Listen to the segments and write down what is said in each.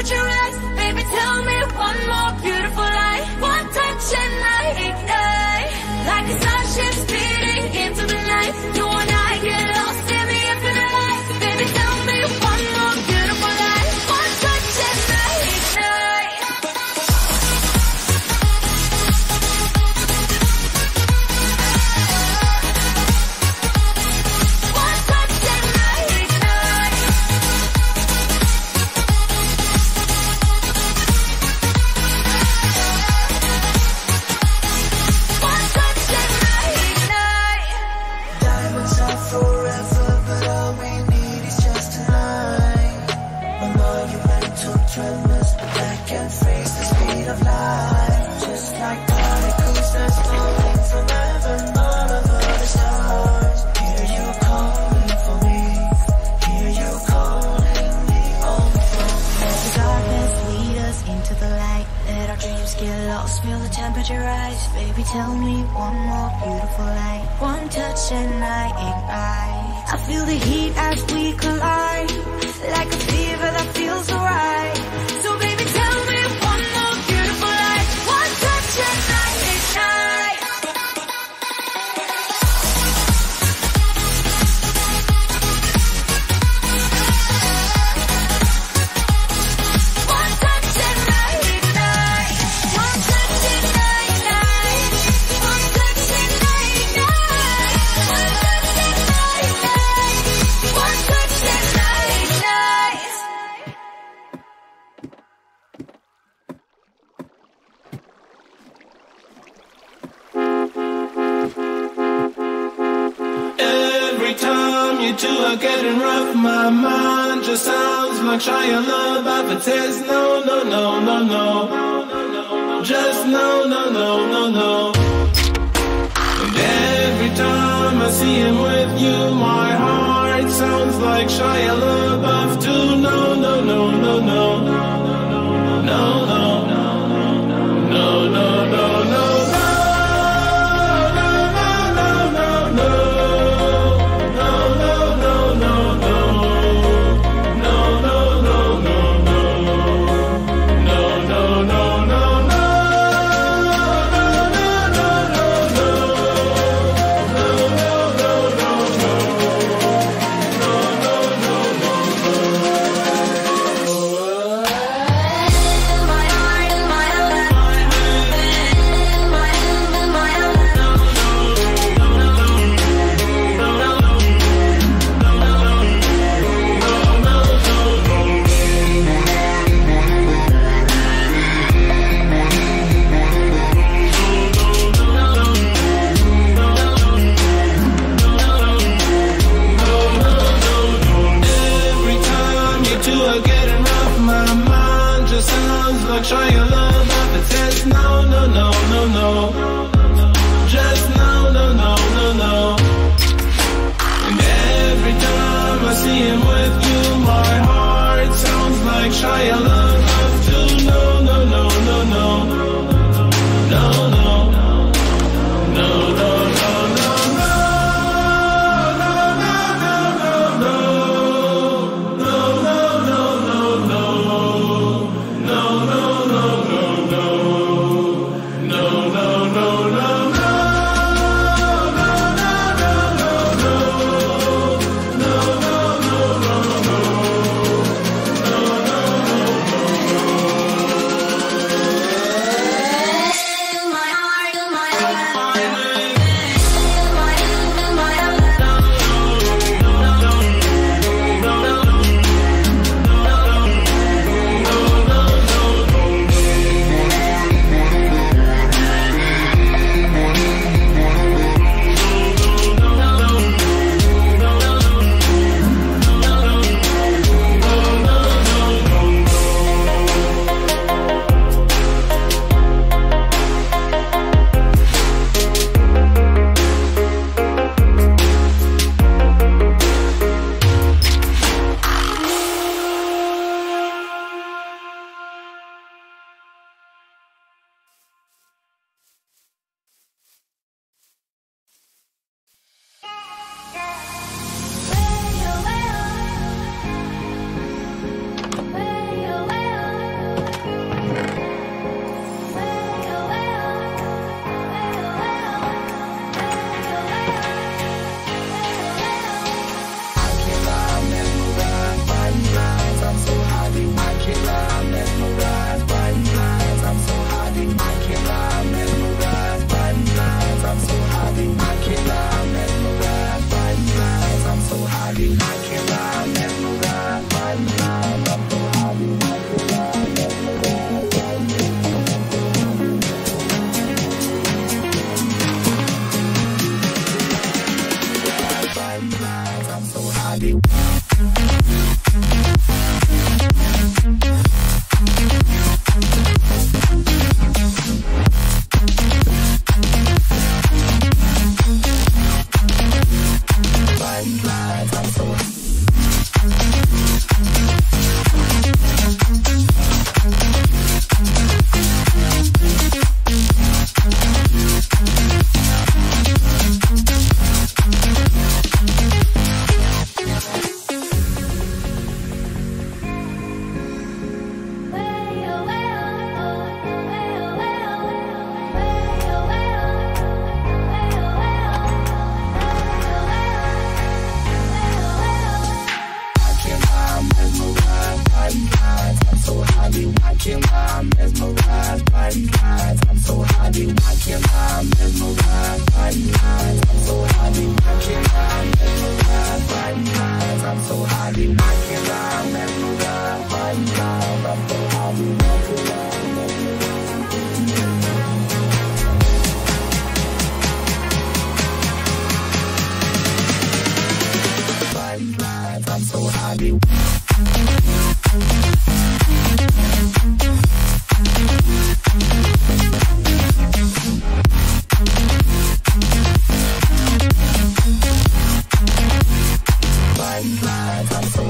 temperature rise. Baby, tell me one more beautiful lie. One touch and I ignite. Like a starship speeding into the night. You and I get lost in the infinite light. Baby, tell me one more beautiful lie. One touch and I ignite. One touch and I ignite. One touch and I ignite. Diamonds are forever, but all we need is just tonight. A monumental tremors, but that can freeze the speed of light. Just like particles that's falling from heaven all over the stars. Hear you calling for me. Hear you calling me on the phone. Let the darkness lead us into the light. Let our dreams get lost, feel the temperature rise. Baby, tell me one more beautiful light. One touch and I ignite. I feel the heat as we collide. Like a fever that feels so right. So baby, tell me one more beautiful light. One touch and I ignite. One touch and I ignite. One touch and I ignite. One touch and I ignite. One touch and I ignite. One touch and I ignite. Every time you two are getting rough, my mind just sounds like Shia LaBeouf. It says no, no, no, no, no. Just no, no, no, no, no. And every time I see him with you, my heart sounds like Shia LaBeouf too. No, no, no, no, no. No, no, no, no, no, no, no. Shia LaBeouf, it says no, no, no, no, no. Just no, no, no, no, no. And every time I see him with you, my heart sounds like Shia LaBeouf too. No, no, no, no, no. No, no. No, no, no, no. No, no, no, no, no. I'm so happy watching, I'm mesmerized by the eyes. I'm so happy watching, I'm mesmerized by the eyes. I'm so happy watching, I'm mesmerized by the eyes. I'm so happy watching, I'm mesmerized by the eyes. I'm so happy watching, I'm mesmerized. I'm so happy. I'm so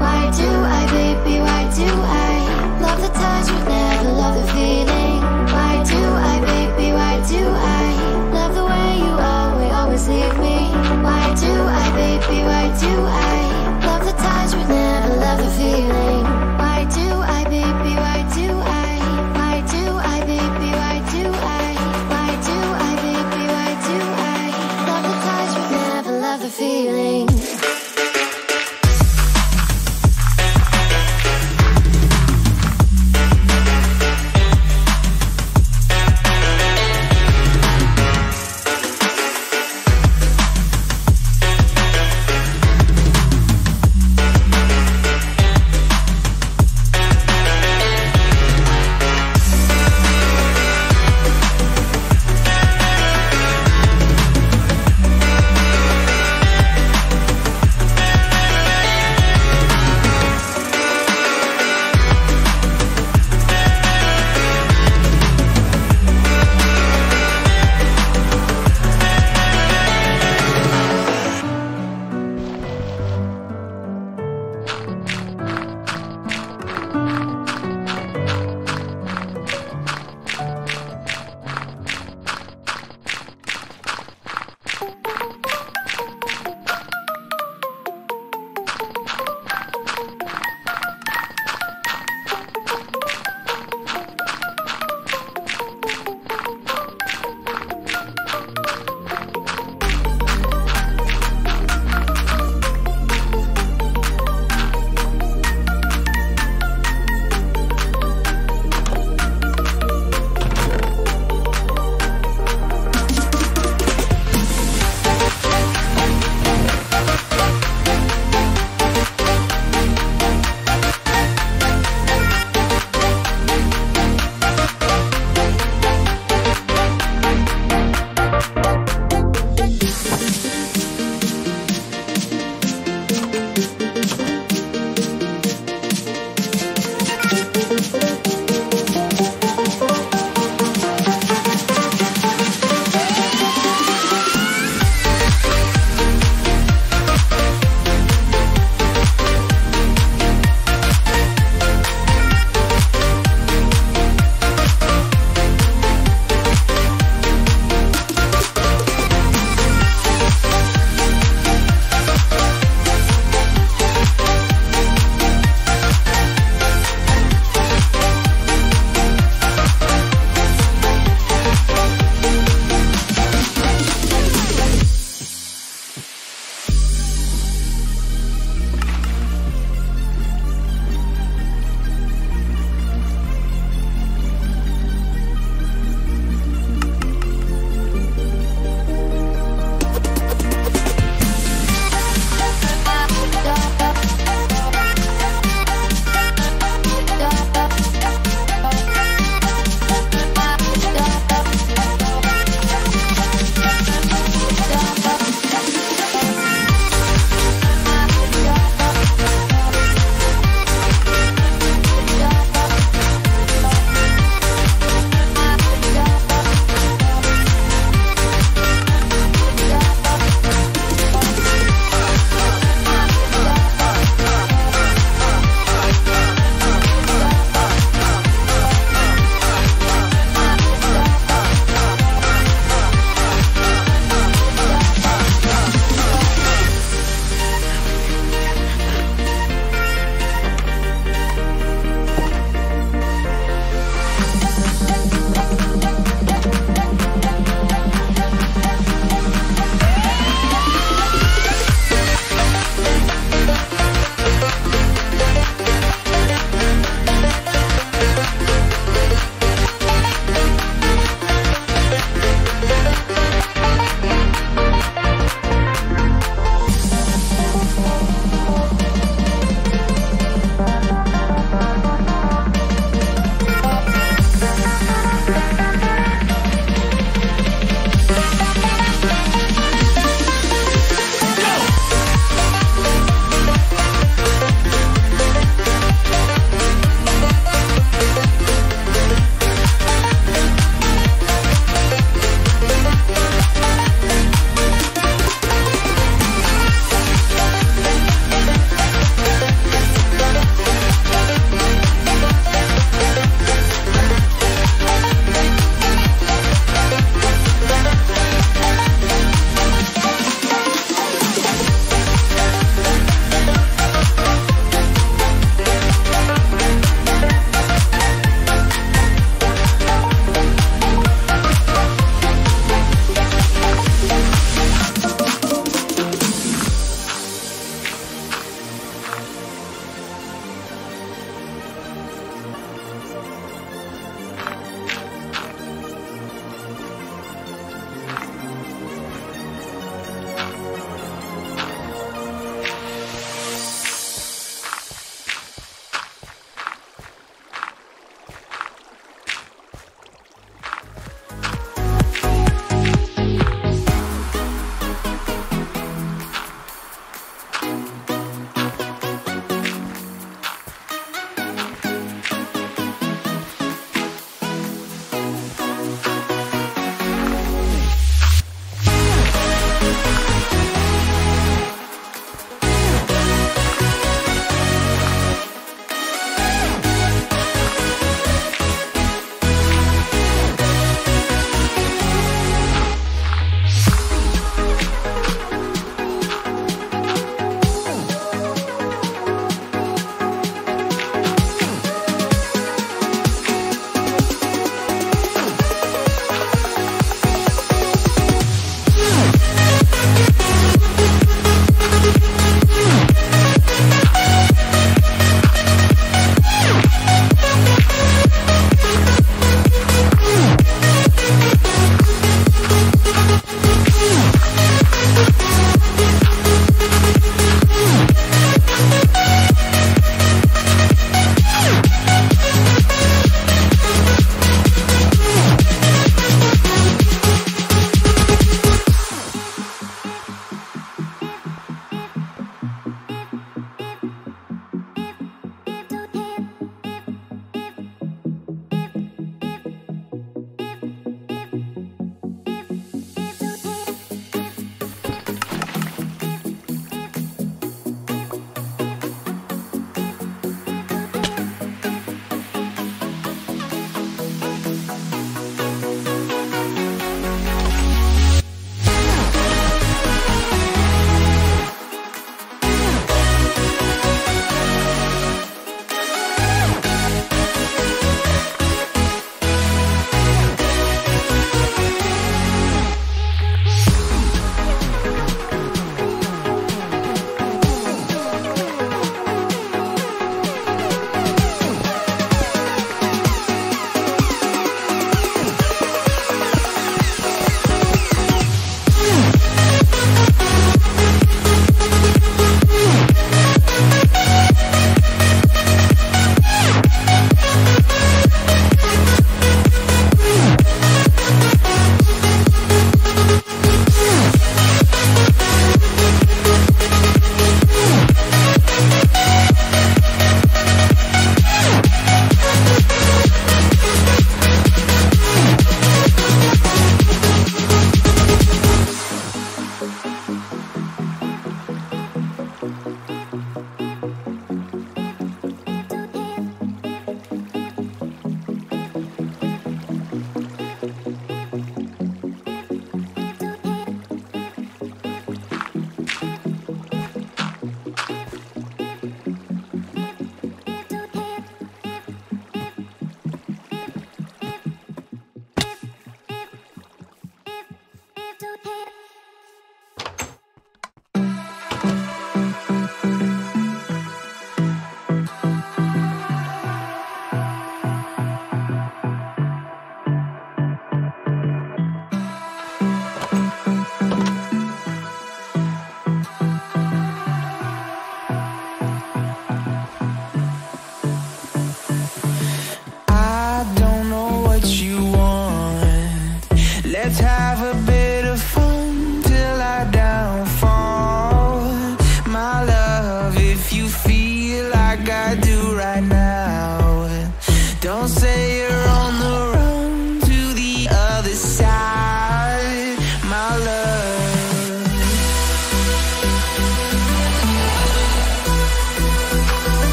Why do I, baby, why do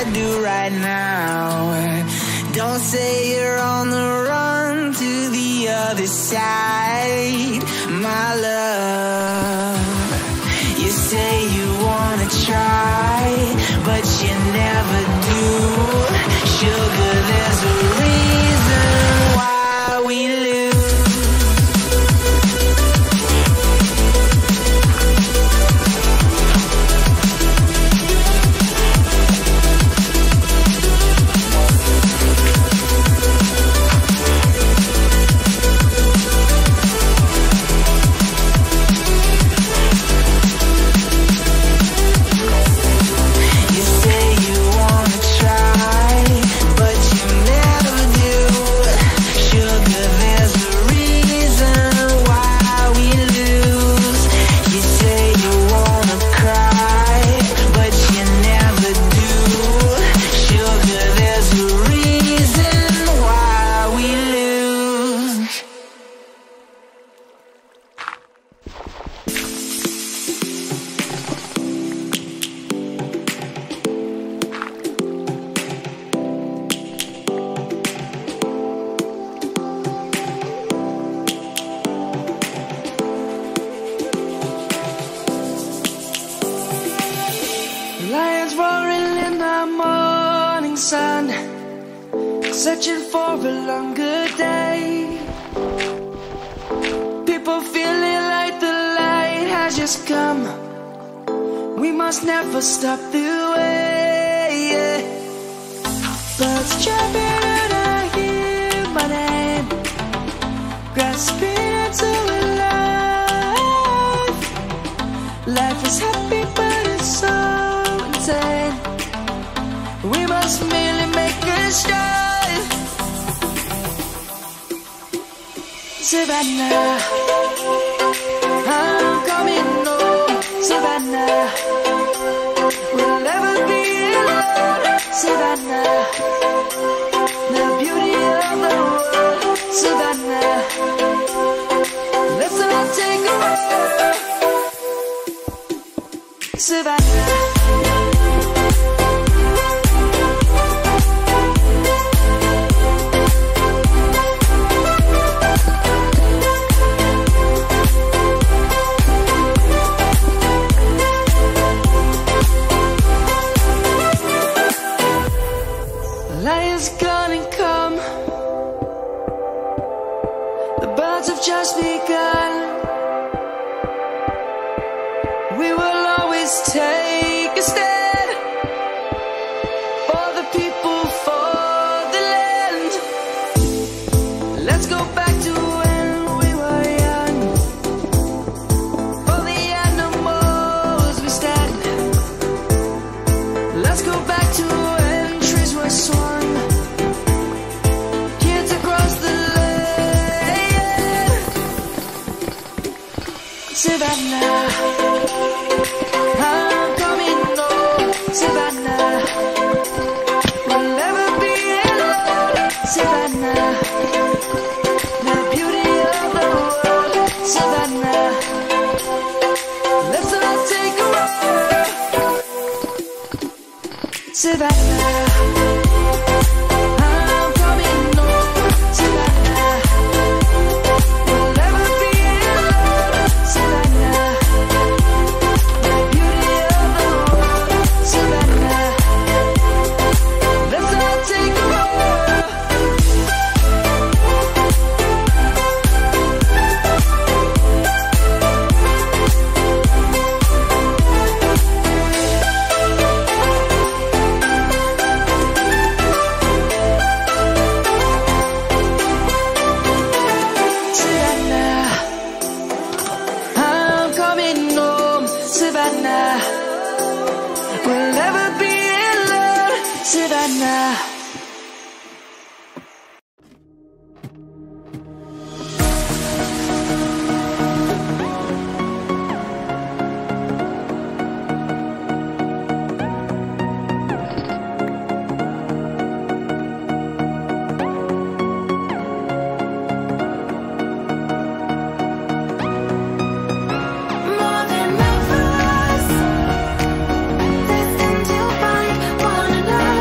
I do right now. Don't say you're on the run to the other side, my love. You say you wanna try, but you never do. Sugar, there's a reason why we lose. Lions roaring in the morning sun, searching for a longer day. People feeling like the light has just come. We must never stop the way. Birds chirping and I hear my name, grasping into life. Life is happy but it's so insane. We must merely make a start. Savannah, I'm coming home. Savannah, we'll never be alone. Savannah, the beauty of the world. Savannah, let's all take a walk. Savannah. Lion's gonna come. The birds have just begun. We will always take a stand for the people, for the land. Let's go back to when we were young. For the animals we stand. Let's go back to when trees were swung. Kids across the land. Savannah, I'm coming home. Savannah, we'll never be alone. Savannah, the beauty of the world. Savannah, let's all take a walk. Savannah, I'm coming home. Savannah, we'll never be alone. Savannah, the beauty of the world. Savannah, let's all take a walk. Savannah, I'm coming home. Savannah, we'll never be alone. Savannah. More than lovers, destined to find one another.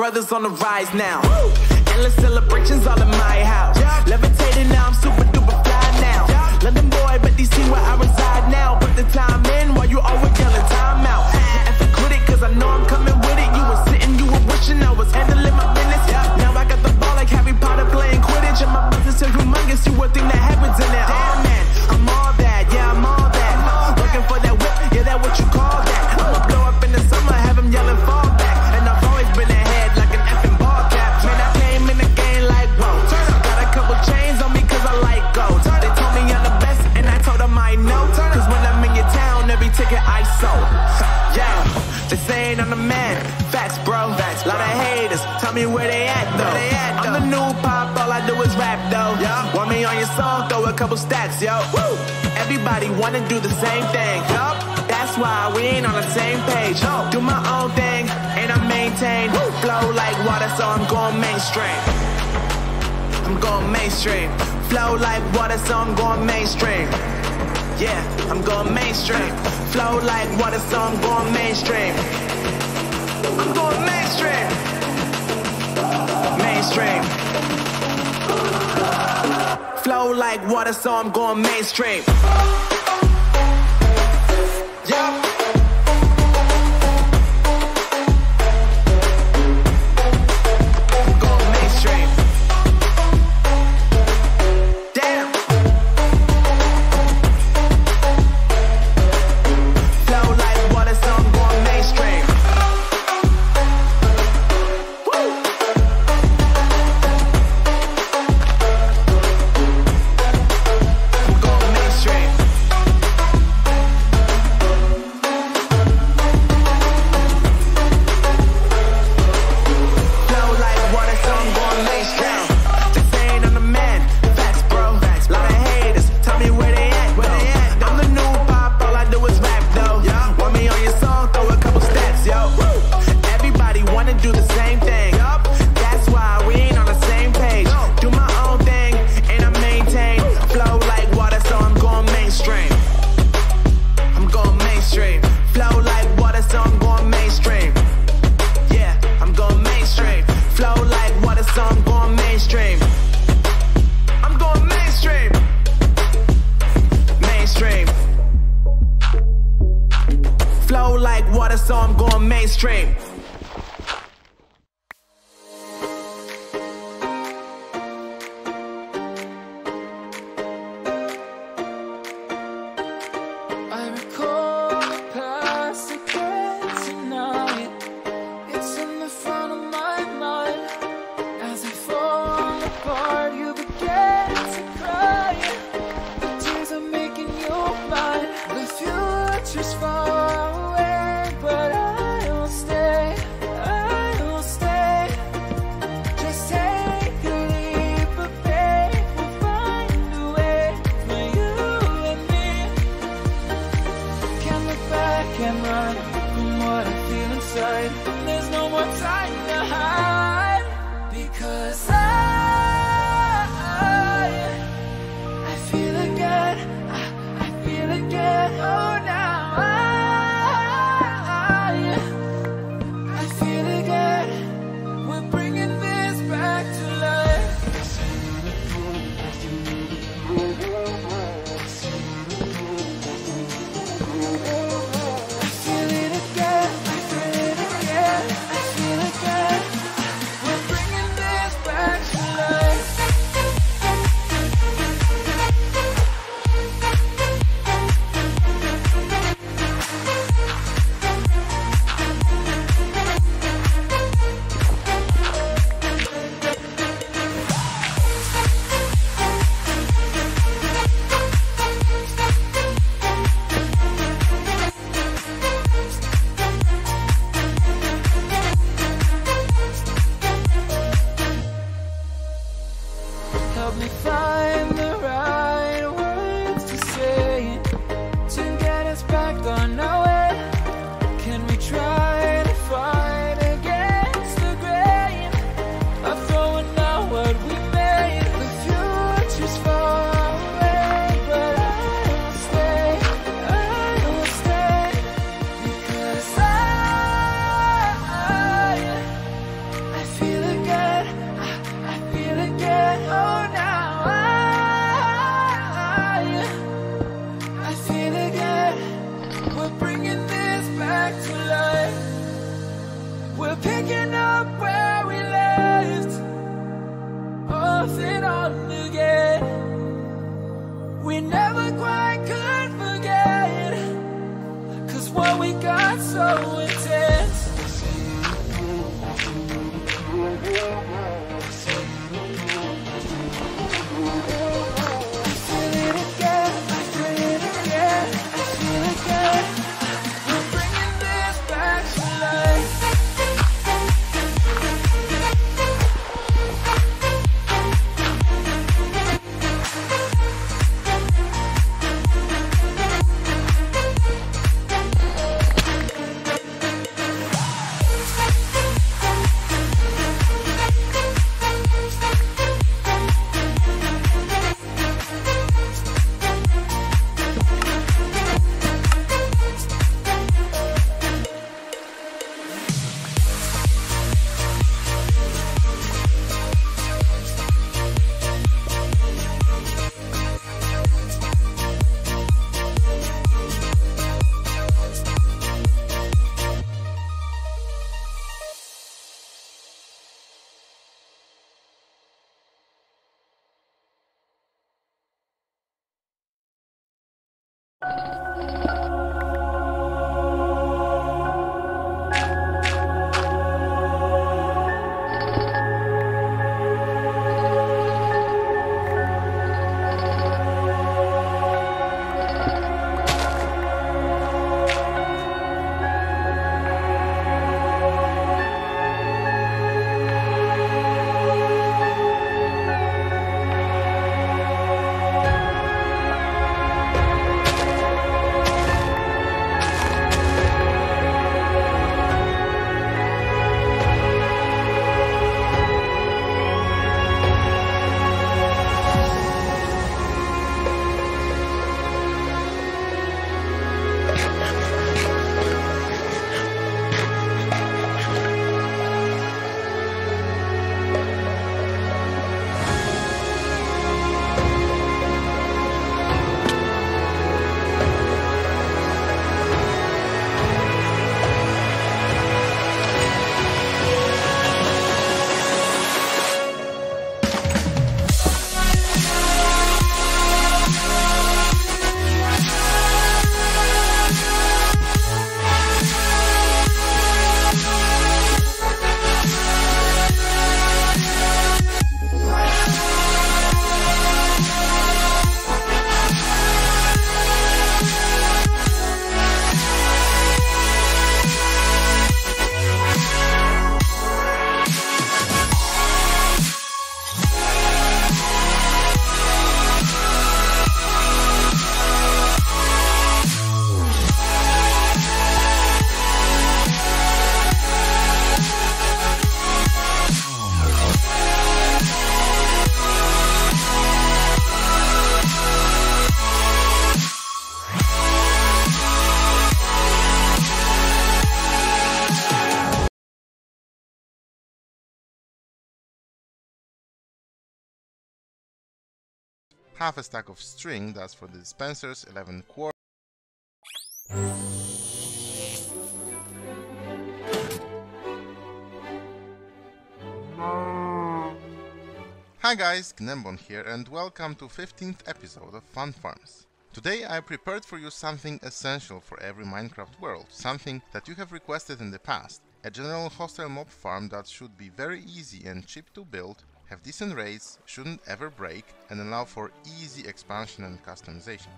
brothers on the rise now. Endless celebrations all in my house. Levitating now, I'm super duper fly now. London boy, but DC where I reside now. Put the time in while you always yelling time out. And for quit it, cause I know I'm coming with it. You were sitting, you were wishing I was handling my business. Now I got the ball like Harry Potter playing Quidditch. And my business is humongous, you would think that happens in it. Oh man, I'm all that, yeah, I'm all that. Looking for that whip, yeah, that what you call that. I'ma blow up in the summer, have them yelling fall back. And I've always been ahead like an effing ball cap. Man, I came in the game like, whoa. Got a couple chains on me cause I like gold. They told me I'm the best and I told them I know. Cause when I'm in your town, every ticket I sold. Yeah, they saying I'm the man. Facts, bro. Lot of haters, tell me where they at though. I'm the new pop, all I do is rap though. Want me on your song, throw a couple stacks, yo. Woo! Everybody wanna do the same thing. That's why we ain't on the same page. Do my own thing, and I maintain. Flow like water, so I'm going mainstream. I'm going mainstream. Flow like water, so I'm going mainstream. Yeah, I'm going mainstream. Flow like water, so I'm going mainstream. I'm going mainstream. Mainstream. Flow like water, so I'm going mainstream. Yeah. So I'm going mainstream. I recall the past again tonight. It's in the front of my mind. As I fall apart, you begin to cry. The tears are making you mine. The future's far away, but I will stay, I will stay. Just take a leap, but babe, we'll find a way for you and me. Can't look back and run from what I feel inside. There's no more time to hide, because I feel again, I feel again, oh now I feel again, we're bringing this back to life. I feel it again, I feel it again, I feel again, we're bringing this back to life. Help me find the right words to say to get us back on our way. Can we try to fight against the grain of throwing out what we made? The future's far away, but I will stay, because I nothing on again. We never quite could forget, 'cause what we got so intense. half a stack of string, that's for the dispensers, 11 quarters. Hi guys, Gnembon here and welcome to 15th episode of Fun Farms. Today I prepared for you something essential for every Minecraft world, something that you have requested in the past. A general hostile mob farm that should be very easy and cheap to build, have decent raids, shouldn't ever break, and allow for easy expansion and customization.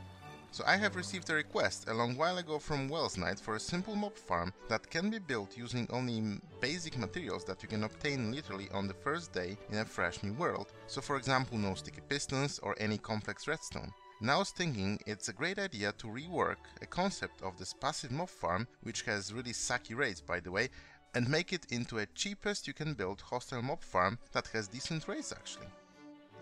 So I have received a request a long while ago from Wells Knight for a simple mob farm that can be built using only basic materials that you can obtain literally on the first day in a fresh new world, so for example no sticky pistons or any complex redstone. And I was thinking it's a great idea to rework a concept of this passive mob farm, which has really sucky raids by the way, and make it into a cheapest you can build hostile mob farm that has decent raids actually.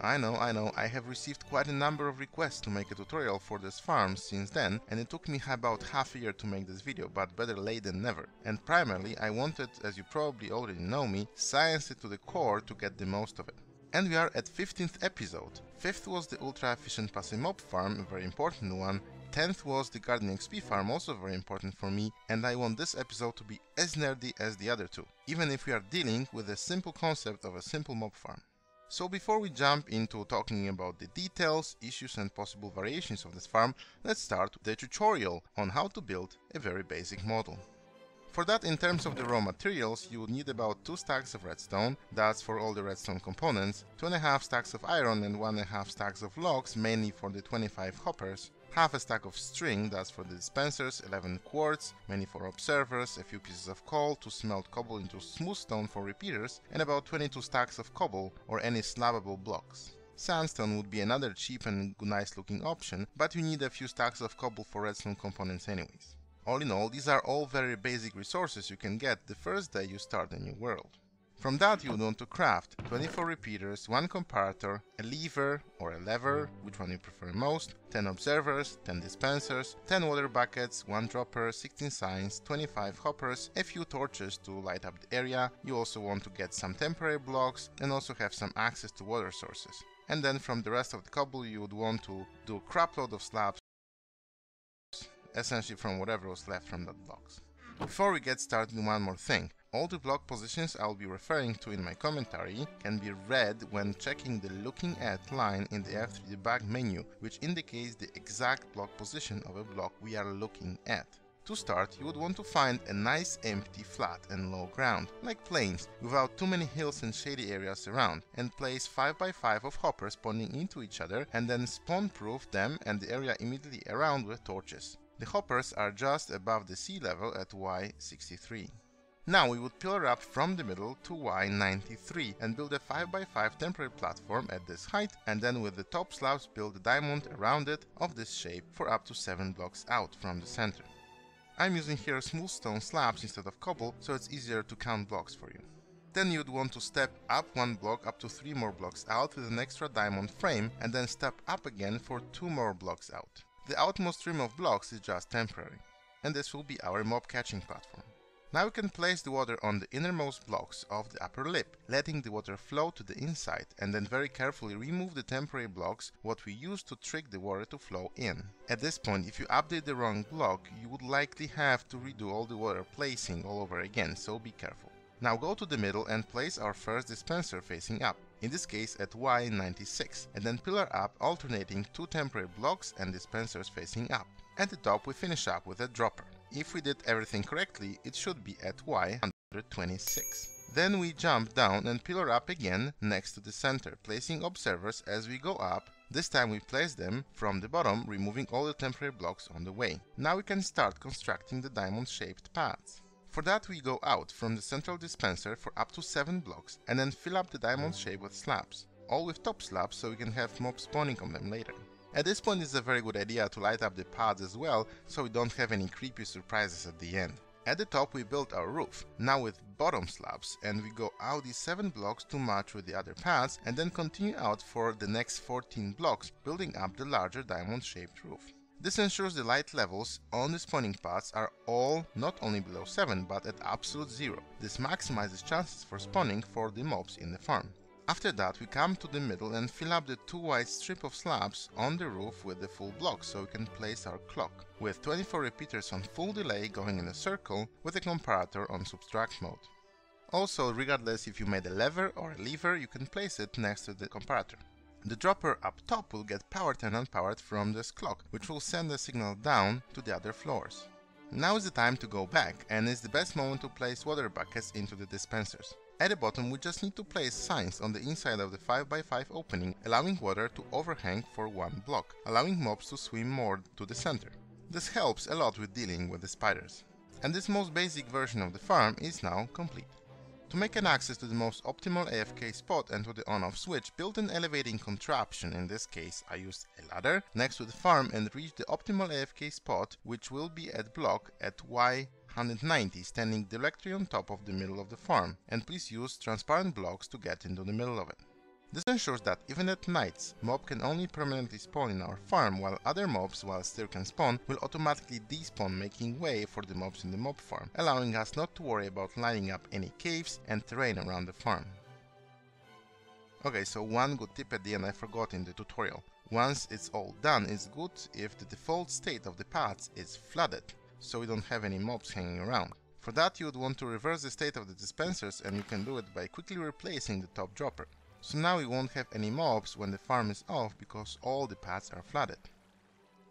I know, I have received quite a number of requests to make a tutorial for this farm since then, and it took me about half a year to make this video, but better late than never. And primarily I wanted, as you probably already know me, science it to the core to get the most of it. And we are at 15th episode. 5th was the ultra efficient passive mob farm, a very important one. 10th was the garden XP farm, also very important for me, and I want this episode to be as nerdy as the other two, even if we are dealing with a simple concept of a simple mob farm. So before we jump into talking about the details, issues and possible variations of this farm, let's start the tutorial on how to build a very basic model. For that, in terms of the raw materials, you would need about 2 stacks of redstone, that's for all the redstone components, 2.5 stacks of iron and 1.5 stacks of logs, mainly for the 25 hoppers, half a stack of string, that's for the dispensers, 11 quartz, mainly for observers, a few pieces of coal to smelt cobble into smooth stone for repeaters, and about 22 stacks of cobble or any slabbable blocks. Sandstone would be another cheap and nice looking option, but you need a few stacks of cobble for redstone components anyways. All in all, these are all very basic resources you can get the first day you start a new world. From that you would want to craft 24 repeaters, 1 comparator, a lever or a lever, which one you prefer most, 10 observers, 10 dispensers, 10 water buckets, 1 dropper, 16 signs, 25 hoppers, a few torches to light up the area. You also want to get some temporary blocks and also have some access to water sources. And then from the rest of the cobble you would want to do a crapload of slabs, essentially from whatever was left from that blocks. Before we get started, one more thing. All the block positions I'll be referring to in my commentary can be read when checking the looking at line in the F3 debug menu, which indicates the exact block position of a block we are looking at. To start, you would want to find a nice empty flat and low ground, like plains, without too many hills and shady areas around, and place 5x5 of hoppers pointing into each other and then spawn-proof them and the area immediately around with torches. The hoppers are just above the sea level at Y63. Now we would pillar up from the middle to Y93 and build a 5x5 temporary platform at this height, and then with the top slabs build a diamond around it of this shape for up to 7 blocks out from the center. I'm using here smooth stone slabs instead of cobble, so it's easier to count blocks for you. Then you'd want to step up 1 block up to 3 more blocks out with an extra diamond frame, and then step up again for 2 more blocks out. The outmost rim of blocks is just temporary, and this will be our mob catching platform. Now we can place the water on the innermost blocks of the upper lip, letting the water flow to the inside, and then very carefully remove the temporary blocks what we used to trick the water to flow in. At this point, if you update the wrong block, you would likely have to redo all the water placing all over again, so be careful. Now go to the middle and place our first dispenser facing up, in this case at Y96, and then pillar up alternating 2 temporary blocks and dispensers facing up. At the top we finish up with a dropper. If we did everything correctly, it should be at Y126. Then we jump down and pillar up again next to the center, placing observers as we go up. This time we place them from the bottom, removing all the temporary blocks on the way. Now we can start constructing the diamond-shaped paths. For that we go out from the central dispenser for up to 7 blocks and then fill up the diamond shape with slabs, all with top slabs so we can have mobs spawning on them later. At this point it's a very good idea to light up the paths as well so we don't have any creepy surprises at the end. At the top we built our roof, now with bottom slabs, and we go out these 7 blocks to match with the other paths and then continue out for the next 14 blocks, building up the larger diamond shaped roof. This ensures the light levels on the spawning paths are all not only below 7 but at absolute 0. This maximizes chances for spawning for the mobs in the farm. After that we come to the middle and fill up the 2 wide strip of slabs on the roof with the full block so we can place our clock, with 24 repeaters on full delay going in a circle with a comparator on subtract mode. Also, regardless if you made a lever or a lever, you can place it next to the comparator. The dropper up top will get powered and unpowered from this clock, which will send a signal down to the other floors. Now is the time to go back, and is the best moment to place water buckets into the dispensers. At the bottom we just need to place signs on the inside of the 5x5 opening, allowing water to overhang for 1 block, allowing mobs to swim more to the center. This helps a lot with dealing with the spiders. And this most basic version of the farm is now complete. To make an access to the most optimal AFK spot and to the on-off switch, build an elevating contraption. In this case I used a ladder next to the farm and reach the optimal AFK spot, which will be at block at Y190, standing directly on top of the middle of the farm, and please use transparent blocks to get into the middle of it. This ensures that even at nights, mob can only permanently spawn in our farm, while other mobs, while still can spawn, will automatically despawn, making way for the mobs in the mob farm, allowing us not to worry about lining up any caves and terrain around the farm. Okay, so one good tip at the end I forgot in the tutorial. Once it's all done, it's good if the default state of the paths is flooded, so we don't have any mobs hanging around. For that you would want to reverse the state of the dispensers, and you can do it by quickly replacing the top dropper. so now we won't have any mobs when the farm is off because all the paths are flooded.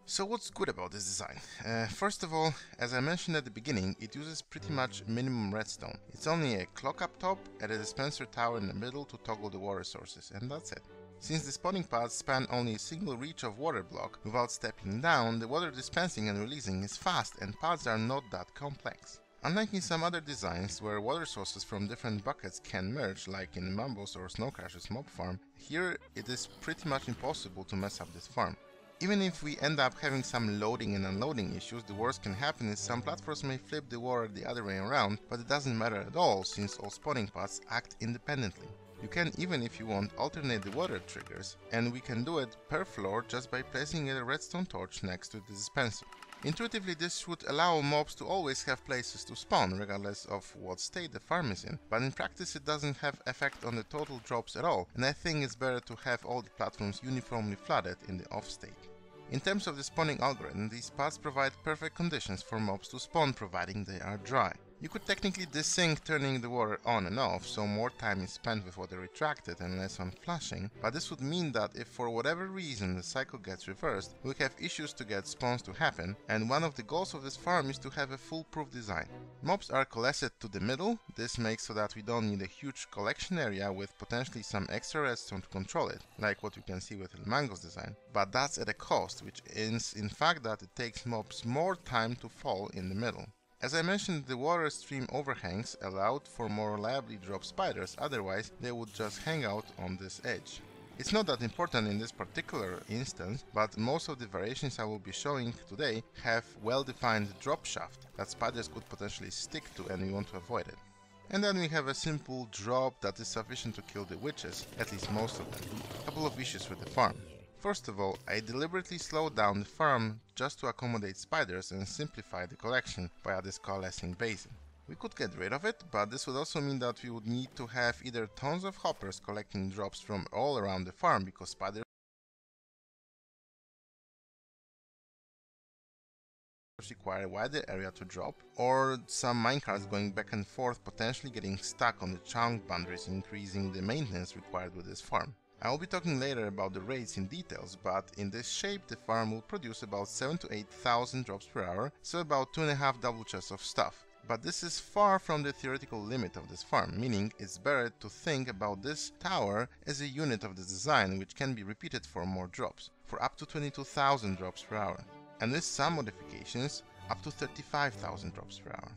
So what's good about this design? First of all, as I mentioned at the beginning, it uses pretty much minimum redstone. It's only a clock up top and a dispenser tower in the middle to toggle the water sources, and that's it. Since the spawning paths span only a single reach of water block without stepping down, the water dispensing and releasing is fast and paths are not that complex. Unlike in some other designs where water sources from different buckets can merge, like in Mambo's or Snow Crash's mob farm, here it is pretty much impossible to mess up this farm. Even if we end up having some loading and unloading issues, the worst can happen is some platforms may flip the water the other way around, but it doesn't matter at all since all spawning paths act independently. You can, even if you want, alternate the water triggers, and we can do it per floor just by placing a redstone torch next to the dispenser. Intuitively, this should allow mobs to always have places to spawn, regardless of what state the farm is in, but in practice it doesn't have effect on the total drops at all, and I think it's better to have all the platforms uniformly flooded in the off state. In terms of the spawning algorithm, these paths provide perfect conditions for mobs to spawn providing they are dry. You could technically desync turning the water on and off, so more time is spent with water retracted and less on flushing, but this would mean that if for whatever reason the cycle gets reversed, we have issues to get spawns to happen, and one of the goals of this farm is to have a foolproof design. Mobs are coalesced to the middle. This makes so that we don't need a huge collection area with potentially some extra redstone to control it, like what you can see with El Mango's design, but that's at a cost, which is in fact that it takes mobs more time to fall in the middle. As I mentioned, the water stream overhangs allowed for more reliably drop spiders, otherwise they would just hang out on this edge. It's not that important in this particular instance, but most of the variations I will be showing today have well-defined drop shaft that spiders could potentially stick to, and we want to avoid it. And then we have a simple drop that is sufficient to kill the witches, at least most of them. A couple of issues with the farm. First of all, I deliberately slowed down the farm just to accommodate spiders and simplify the collection via this coalescing basin. We could get rid of it, but this would also mean that we would need to have either tons of hoppers collecting drops from all around the farm because spiders require a wider area to drop, or some minecarts going back and forth potentially getting stuck on the chunk boundaries, increasing the maintenance required with this farm. I will be talking later about the raids in details, but in this shape the farm will produce about 7,000 to 8,000 drops per hour, so about 2.5 double chests of stuff. But this is far from the theoretical limit of this farm, meaning it's better to think about this tower as a unit of the design which can be repeated for more drops, for up to 22,000 drops per hour, and with some modifications up to 35,000 drops per hour.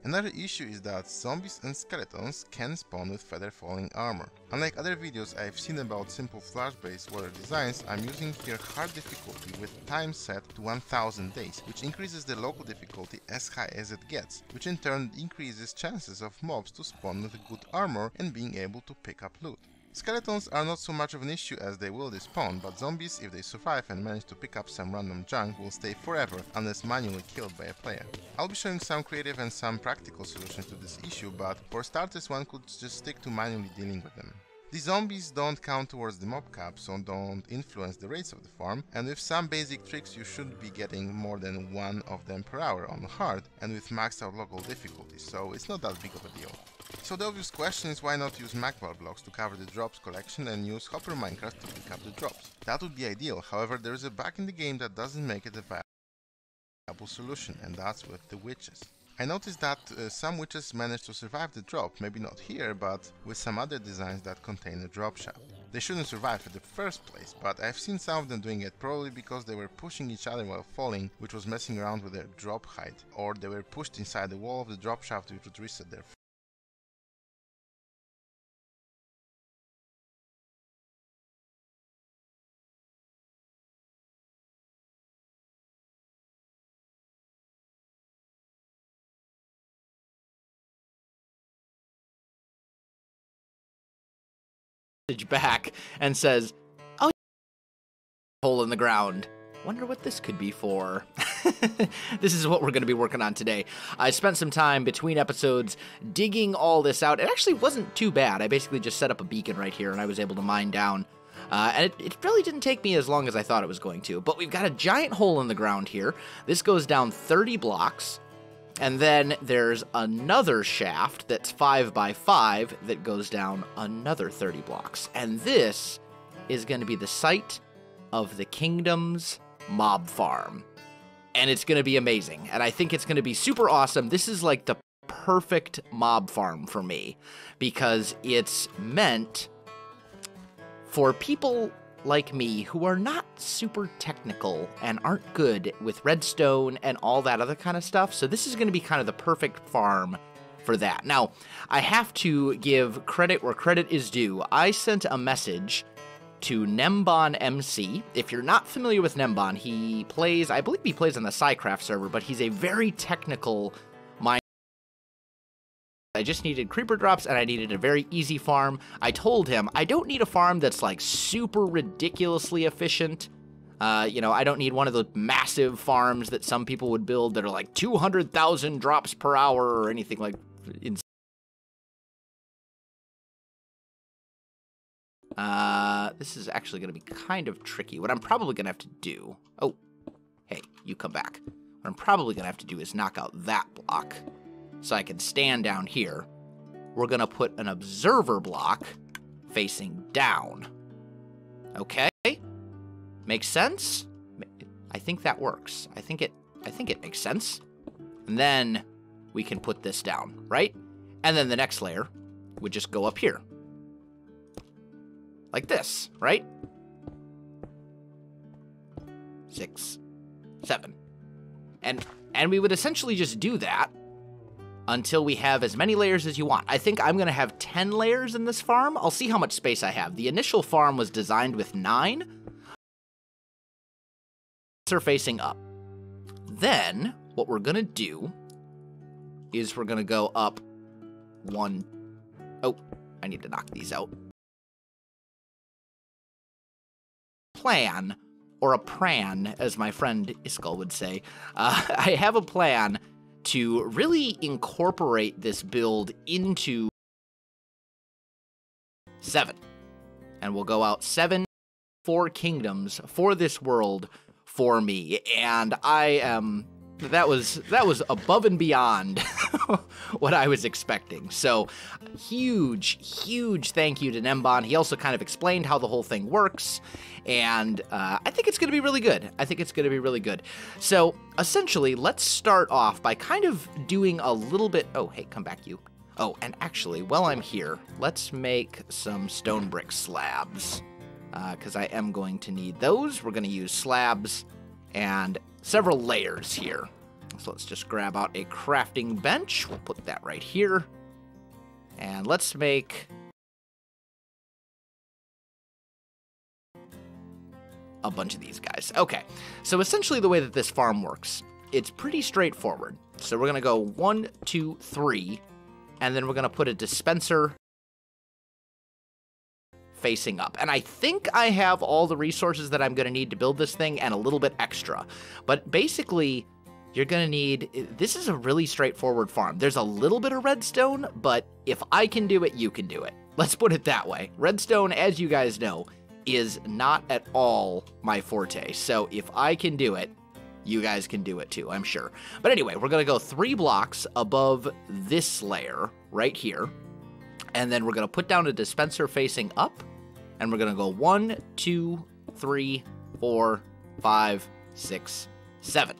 Another issue is that zombies and skeletons can spawn with feather falling armor. Unlike other videos I've seen about simple flash-based water designs, I'm using here hard difficulty with time set to 1000 days, which increases the local difficulty as high as it gets, which in turn increases chances of mobs to spawn with good armor and being able to pick up loot. Skeletons are not so much of an issue as they will despawn, but zombies, if they survive and manage to pick up some random junk, will stay forever unless manually killed by a player. I'll be showing some creative and some practical solutions to this issue, but for starters one could just stick to manually dealing with them. The zombies don't count towards the mob cap, so don't influence the rates of the farm, and with some basic tricks you should be getting more than one of them per hour on hard and with maxed out local difficulty, so it's not that big of a deal. So the obvious question is why not use magpie blocks to cover the drops collection and use hopper minecarts to pick up the drops. That would be ideal, however there is a bug in the game that doesn't make it a viable solution, and that's with the witches. I noticed that some witches managed to survive the drop, maybe not here, but with some other designs that contain a drop shaft. They shouldn't survive in the first place, but I've seen some of them doing it, probably because they were pushing each other while falling, which was messing around with their drop height, or they were pushed inside the wall of the drop shaft which would reset their back and says, "Oh, hole in the ground. Wonder what this could be for." This is what we're going to be working on today. I spent some time between episodes digging all this out. It actually wasn't too bad. I basically just set up a beacon right here and I was able to mine down. And it really didn't take me as long as I thought it was going to. But we've got a giant hole in the ground here. This goes down 30 blocks. And then there's another shaft that's 5 by 5 that goes down another 30 blocks. And this is going to be the site of the kingdom's mob farm. And it's going to be amazing. And I think it's going to be super awesome. This is like the perfect mob farm for me because it's meant for people like me who are not super technical and aren't good with redstone and all that other kind of stuff. So this is going to be kind of the perfect farm for that. Now, I have to give credit where credit is due. I sent a message to Nembon MC. If you're not familiar with Nembon, he plays, I believe he plays on the Psycraft server, but he's a very technical miner. I just needed creeper drops and I needed a very easy farm. I told him I don't need a farm that's like super ridiculously efficient. You know, I don't need one of the massive farms that some people would build that are like 200,000 drops per hour or anything like insane. This is actually going to be kind of tricky. What I'm probably going to have to do... Oh, hey, you come back. What I'm probably going to have to do is knock out that block so I can stand down here. We're going to put an observer block facing down. Okay? Makes sense? I think that works. I think it makes sense. And then we can put this down, right? And then the next layer would just go up here. Like this, right? 6, 7. And we would essentially just do that until we have as many layers as you want. I think I'm going to have 10 layers in this farm. I'll see how much space I have. The initial farm was designed with 9. Are facing up. Then what we're going to do is we're going to go up 1. Oh, I need to knock these out. Plan, or a pran, as my friend Iskal would say. I have a plan to really incorporate this build into 7. And we'll go out 7, 4 kingdoms for this world for me. And I am... That was above and beyond what I was expecting. So, huge thank you to Nembon. He also kind of explained how the whole thing works, and I think it's going to be really good. So, essentially, let's start off by kind of doing a little bit... Oh, hey, come back, you. Oh, and actually, while I'm here, let's make some stone brick slabs, because I am going to need those. We're going to use slabs and several layers here. So let's just grab out a crafting bench. We'll put that right here. And let's make a bunch of these guys. Okay, so essentially the way that this farm works, it's pretty straightforward. So we're going to go 1, 2, 3, and then we're going to put a dispenser facing up. And I think I have all the resources that I'm going to need to build this thing and a little bit extra. But basically, you're going to need... This is a really straightforward farm. There's a little bit of redstone, but if I can do it, you can do it. Let's put it that way. Redstone, as you guys know, is not at all my forte. So if I can do it, you guys can do it too, I'm sure. But anyway, we're going to go 3 blocks above this layer right here. And then we're going to put down a dispenser facing up. And we're going to go 1, 2, 3, 4, 5, 6, 7.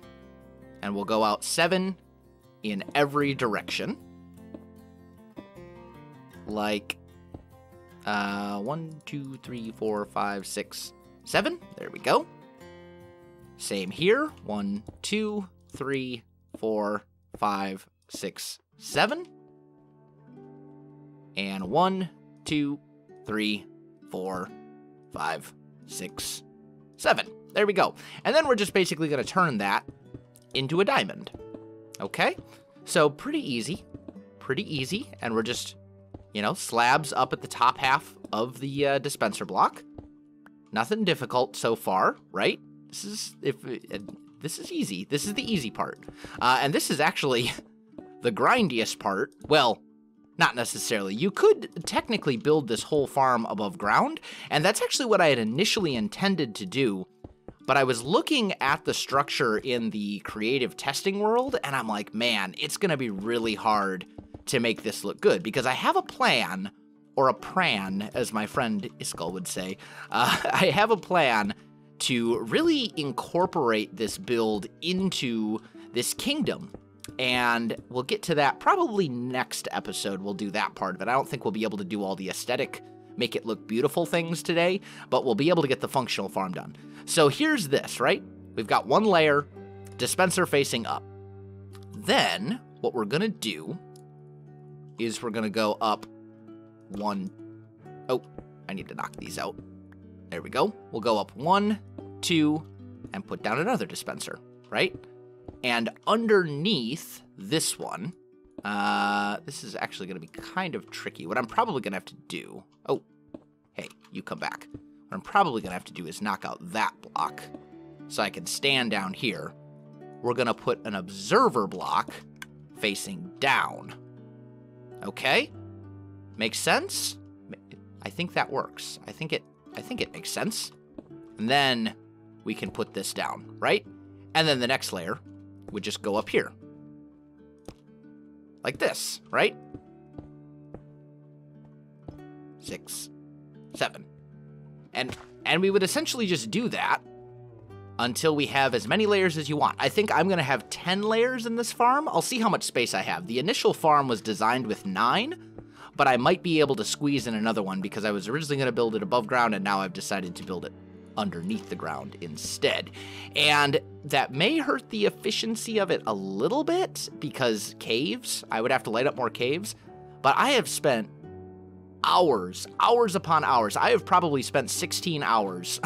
And we'll go out 7 in every direction. Like 1, 2, 3, 4, 5, 6, 7. There we go. Same here. 1, 2, 3, 4, 5, 6, 7. And 1, 2, 3, 4, 5, 6, 7. There we go. And then we're just basically going to turn that into a diamond. Okay? So pretty easy. And we're just, you know, slabs up at the top half of the dispenser block. Nothing difficult so far, right? This is easy. This is the easy part. And this is actually the grindiest part. Well, not necessarily. You could technically build this whole farm above ground, and that's actually what I had initially intended to do. But I was looking at the structure in the creative testing world, and I'm like, man, it's going to be really hard to make this look good, because I have a plan, or a pran, as my friend Iskal would say. I have a plan to really incorporate this build into this kingdom. And we'll get to that probably next episode. We'll do that part of it. I don't think we'll be able to do all the aesthetic, make it look beautiful things today, but we'll be able to get the functional farm done. So here's this, right? We've got one layer, dispenser facing up. Then what we're going to do is we're going to go up one. Oh, I need to knock these out. There we go. We'll go up 1, 2, and put down another dispenser, right? And underneath this one, this is actually going to be kind of tricky. What I'm probably going to have to do... Oh, hey, you come back. What I'm probably going to have to do is knock out that block so I can stand down here. We're going to put an observer block facing down. Okay? Makes sense? I think that works. I think it makes sense. And then we can put this down, right? And then the next layer would just go up here. Like this, right? 6, 7. And we would essentially just do that until we have as many layers as you want. I think I'm going to have 10 layers in this farm. I'll see how much space I have. The initial farm was designed with 9, but I might be able to squeeze in another one because I was originally going to build it above ground, and now I've decided to build it underneath the ground instead. And that may hurt the efficiency of it a little bit because caves, I would have to light up more caves, but I have spent hours upon hours. I have probably spent 16 hours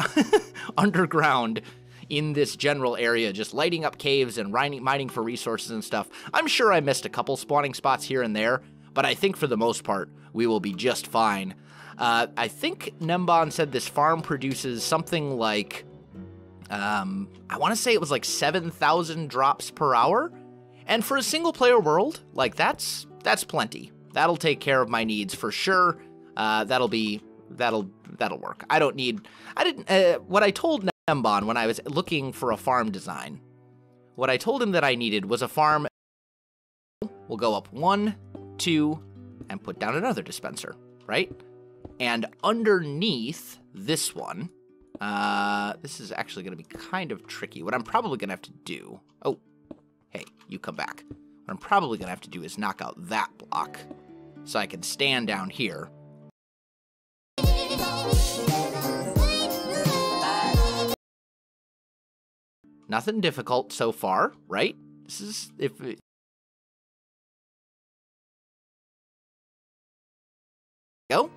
underground in this general area, just lighting up caves and mining for resources and stuff. I'm sure I missed a couple spawning spots here and there, but I think for the most part, we will be just fine. I think Nembon said this farm produces something like, I want to say it was like 7,000 drops per hour. And for a single player world, like that's plenty. That'll take care of my needs for sure. That'll work. What I told Nembon when I was looking for a farm design, what I told him that I needed was a farm. We'll go up 1, 2, and put down another dispenser, right? And underneath this one, this is actually going to be kind of tricky. What I'm probably going to have to do... Oh, hey, you come back. What I'm probably going to have to do is knock out that block so I can stand down here. Nothing difficult so far, right? This is... Go.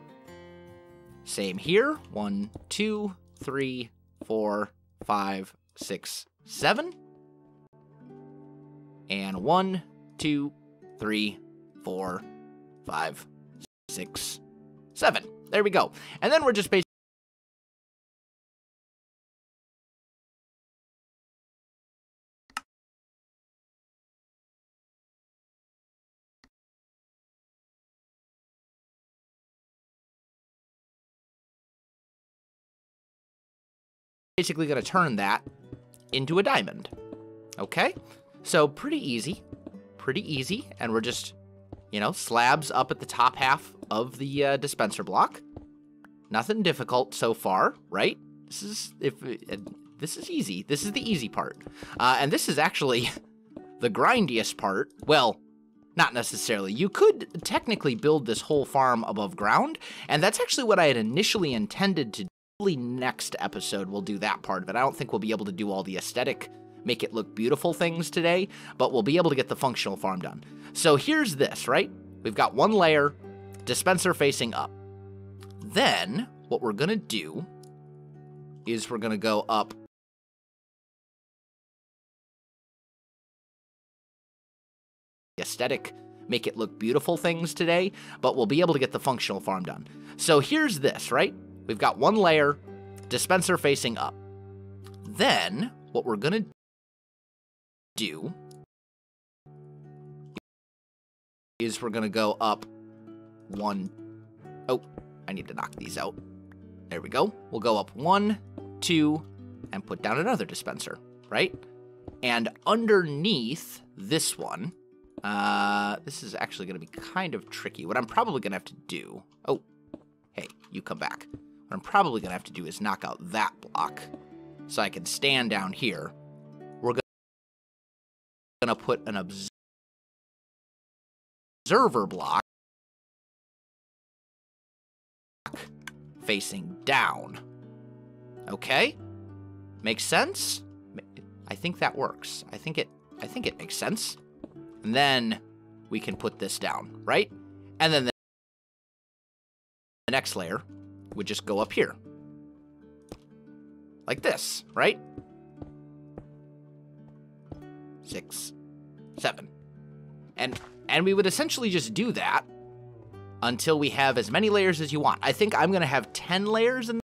Same here. 1, 2, 3, 4, 5, 6, 7. And 1, 2, 3, 4, 5, 6, 7. There we go. And then we're just basically going to turn that into a diamond. Okay? So pretty easy. And we're just, slabs up at the top half of the dispenser block. Nothing difficult so far, right? This is easy. This is the easy part. And this is actually the grindiest part. Well, not necessarily. You could technically build this whole farm above ground, and that's actually what I had initially intended to do. Next episode we'll do that part of it. I don't think we'll be able to do all the aesthetic, make it look beautiful things today, but we'll be able to get the functional farm done. So here's this, right? We've got one layer, dispenser facing up. Then what we're gonna do is we're gonna go up aesthetic, make it look beautiful things today, but we'll be able to get the functional farm done. So here's this, right? We've got one layer, dispenser facing up. Then, what we're going to do is we're going to go up 1. Oh, I need to knock these out. There we go. We'll go up 1, 2, and put down another dispenser, right? And underneath this one, this is actually going to be kind of tricky. What I'm probably going to have to do... Oh, hey, you come back. What I'm probably going to have to do is knock out that block so I can stand down here. We're going to put an observer block facing down. Okay? Makes sense? I think that works. I think it makes sense. And then we can put this down, right? And then the next layer would just go up here. Like this, right? 6, 7. And we would essentially just do that until we have as many layers as you want. I think I'm going to have 10 layers in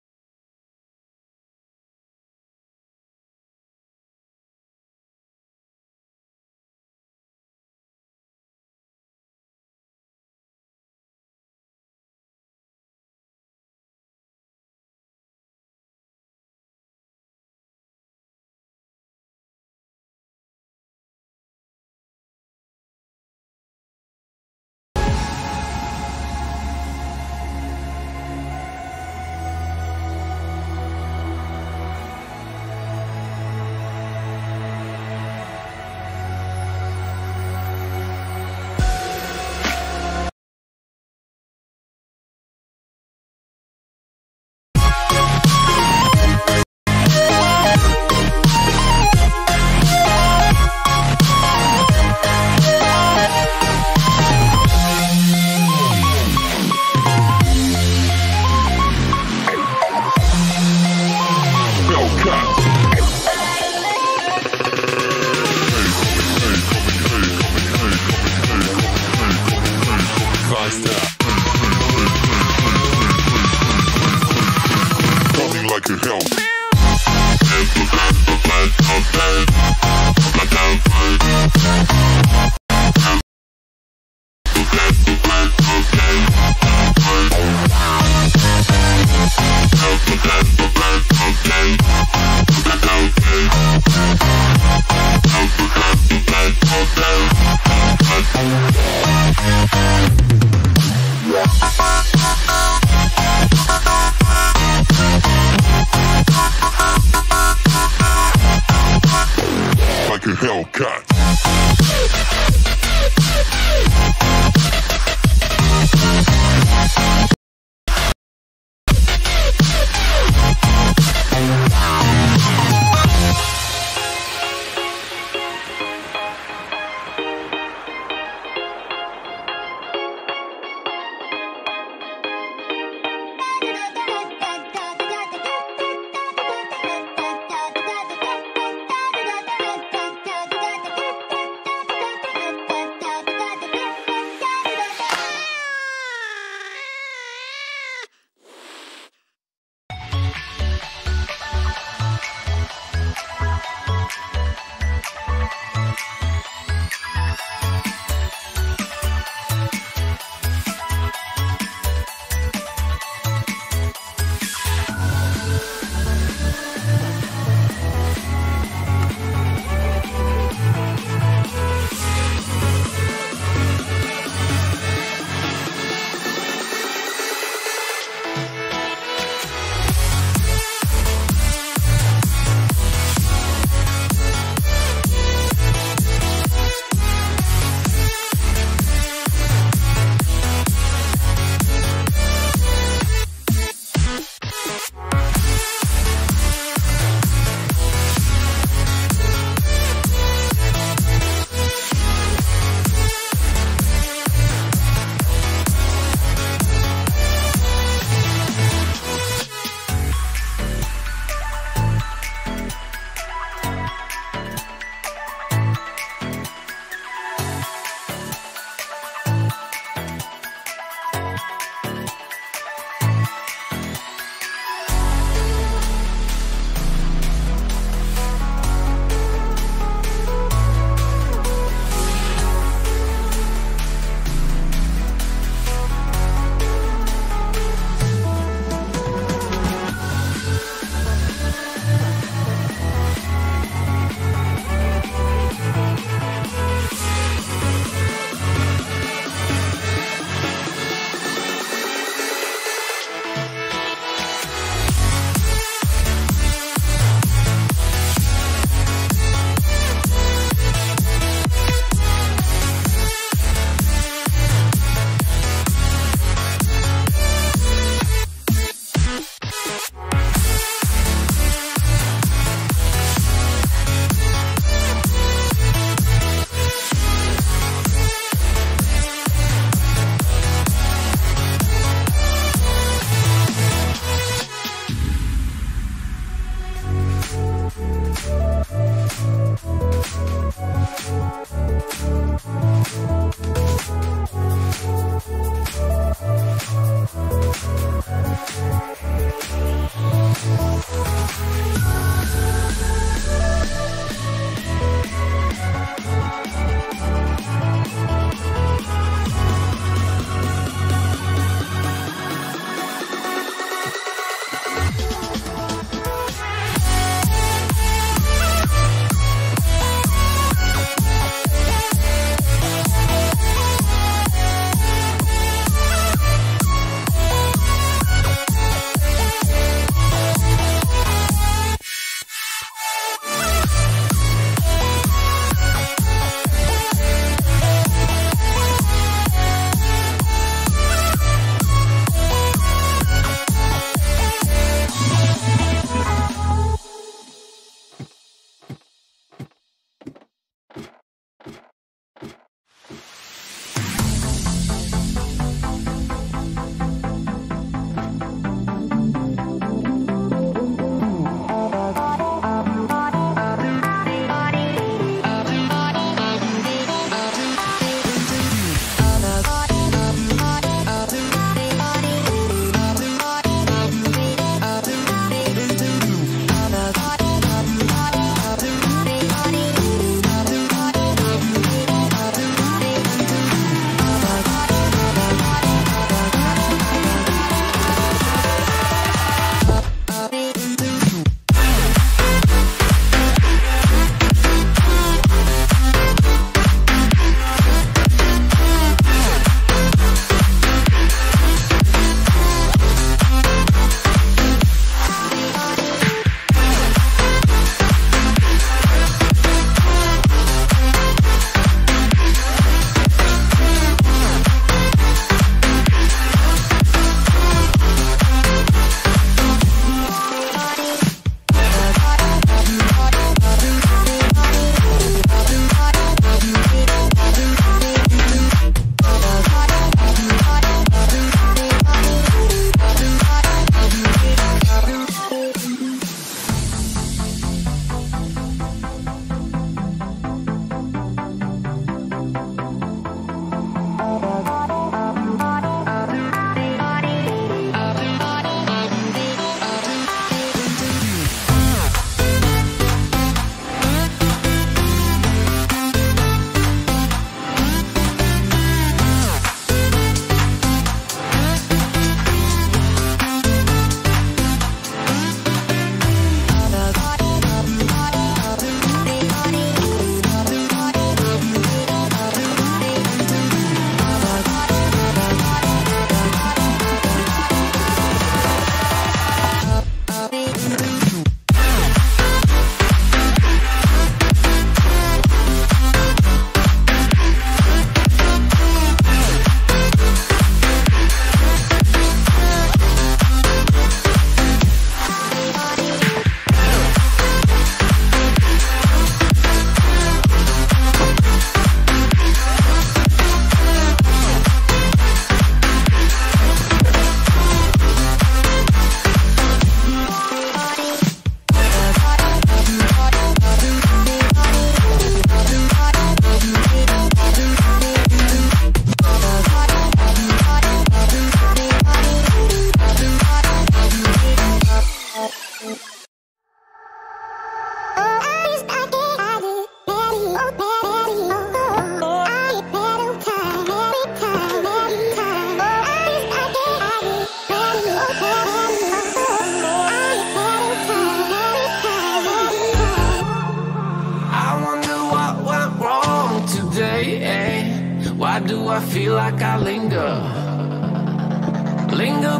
feel like I linger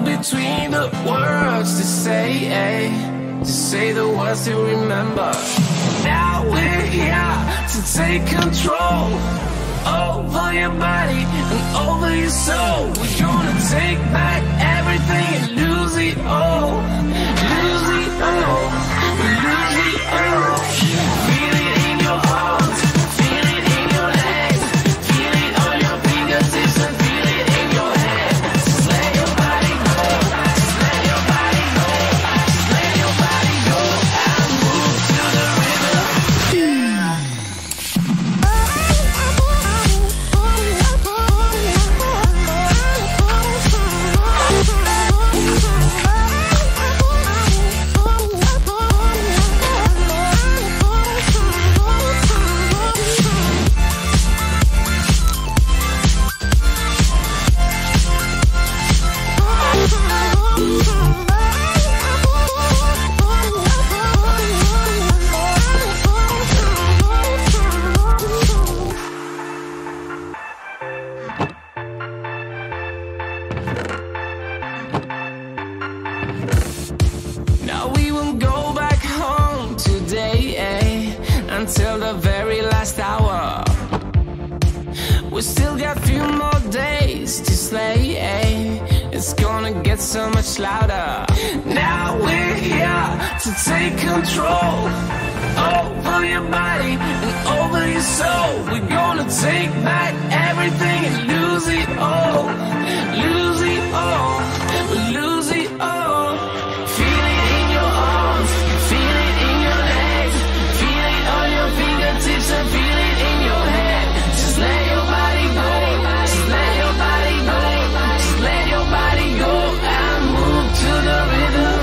between the words to say the words to remember. Now we're here to take control over your body and over your soul. We're gonna take back everything and lose it all. Lose it all. Lose it all. Feel it in your arms, feel it in your legs, feel it on your fingertips and feel it in your head. Just let your body go, just let your body go, just let your body go and move to the rhythm. Now we won't go back home today, until the very last hour. We still got a few more days to slay, it's gonna get so much louder. Now we're here to take control over your body and over your soul. We're gonna take back everything and lose it all. Lose it all. Lose it all. Feel it in your arms, feel it in your legs, feel it on your fingertips and feel it in your head. Just let your body go, just let your body go, just let your body go and move to the rhythm.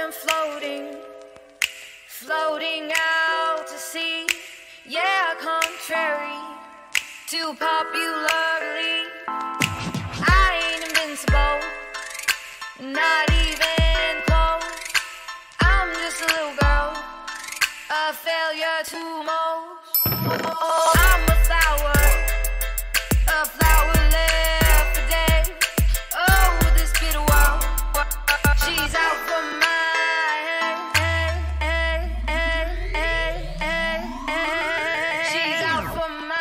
am floating, floating out to sea. Yeah, contrary to popularly, I ain't invincible, not even close. I'm just a little girl, a failure to most. I'm a flower left for days. Oh, this bitter world, she's out for my she's out for my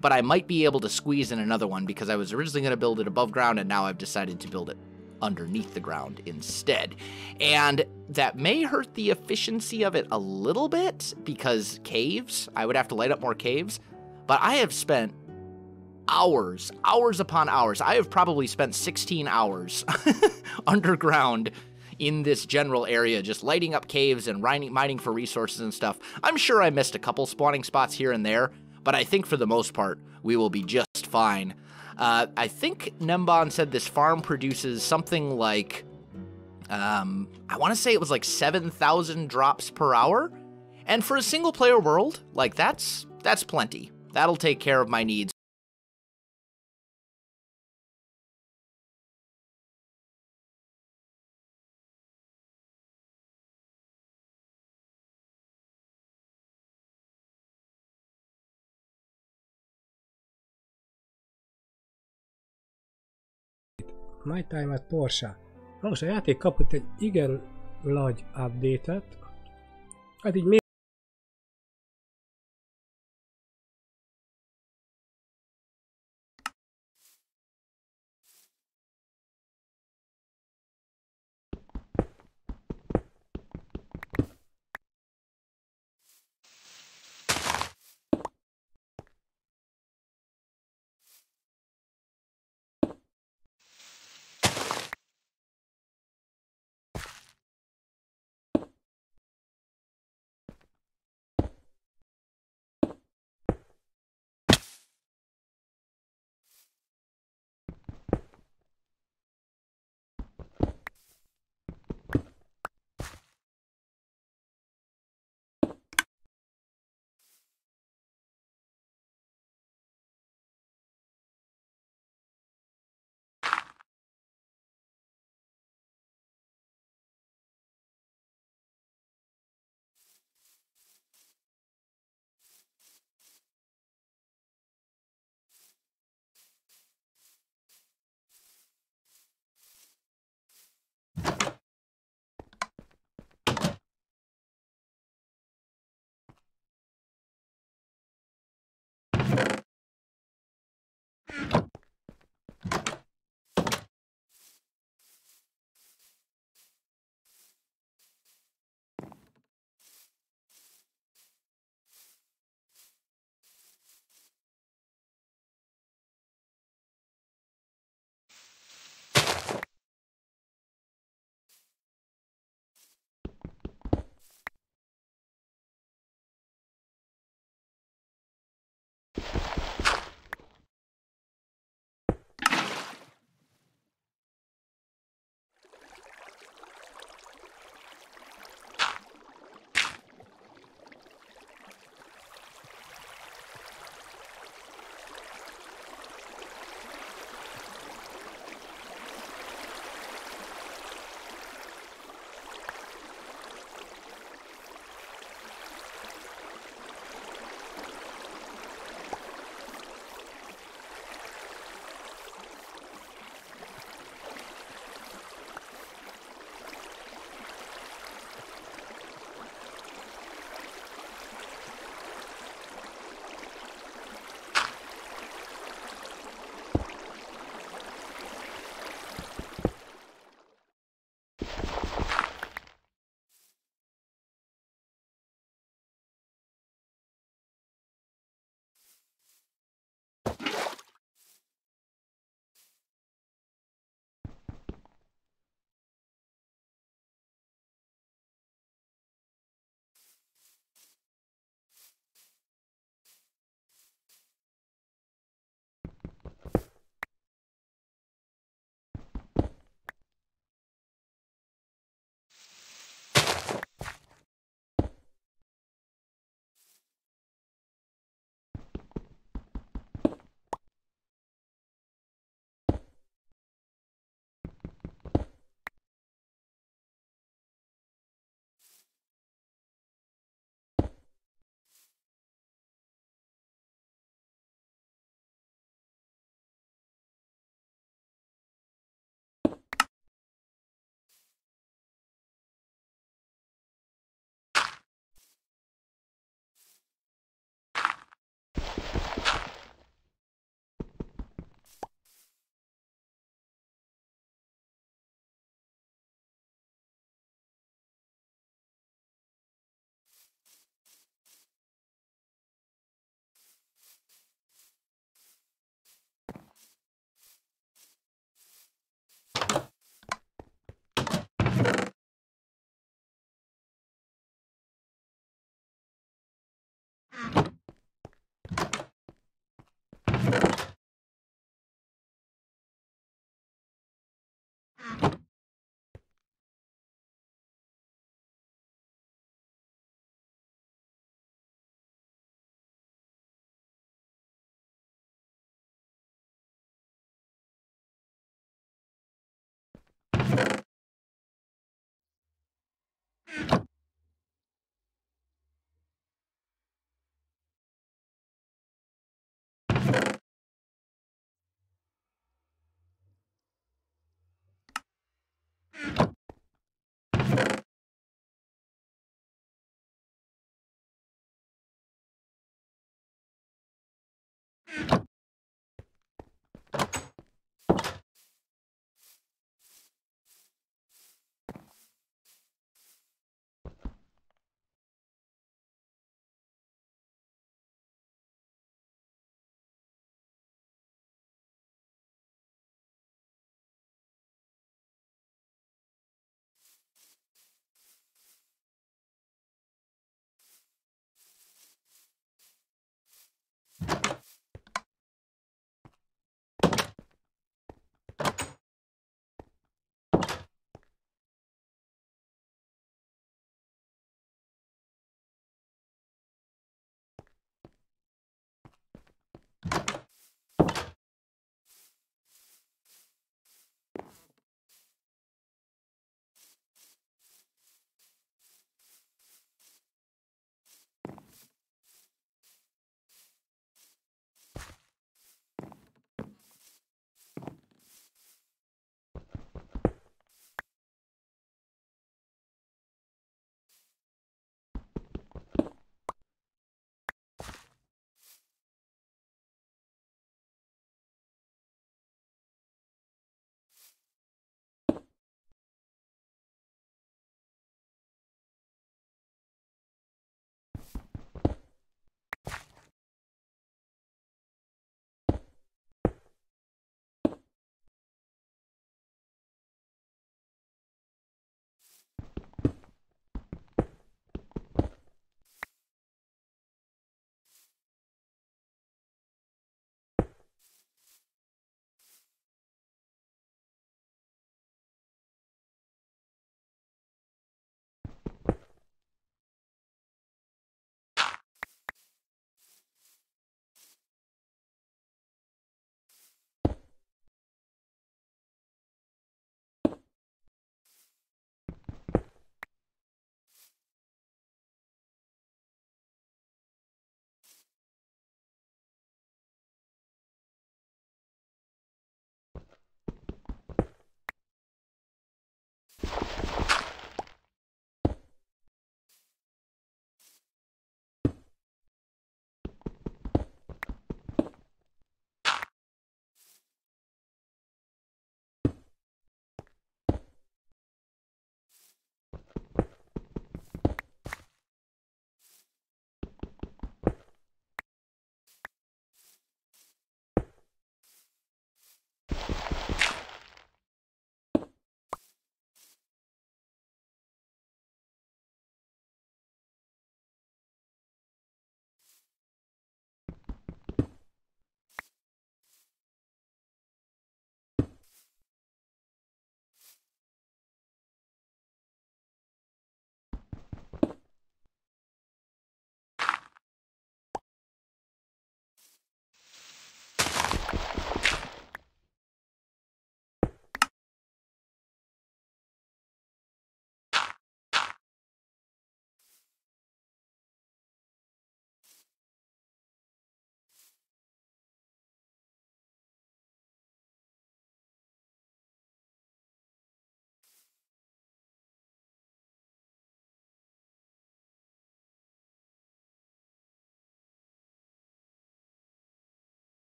but I might be able to squeeze in another one because I was originally going to build it above ground, and now I've decided to build it underneath the ground instead. And that may hurt the efficiency of it a little bit because caves, I would have to light up more caves, but I have spent hours upon hours. I have probably spent 16 hours underground in this general area, just lighting up caves and mining for resources and stuff. I'm sure I missed a couple spawning spots here and there, but I think for the most part, we will be just fine. I think Nembon said this farm produces something like, I want to say it was like 7,000 drops per hour. And for a single player world, like that's plenty. That'll take care of my needs. My Time at Porsche. Na most a játék kapott egy igen nagy update-et. Hát így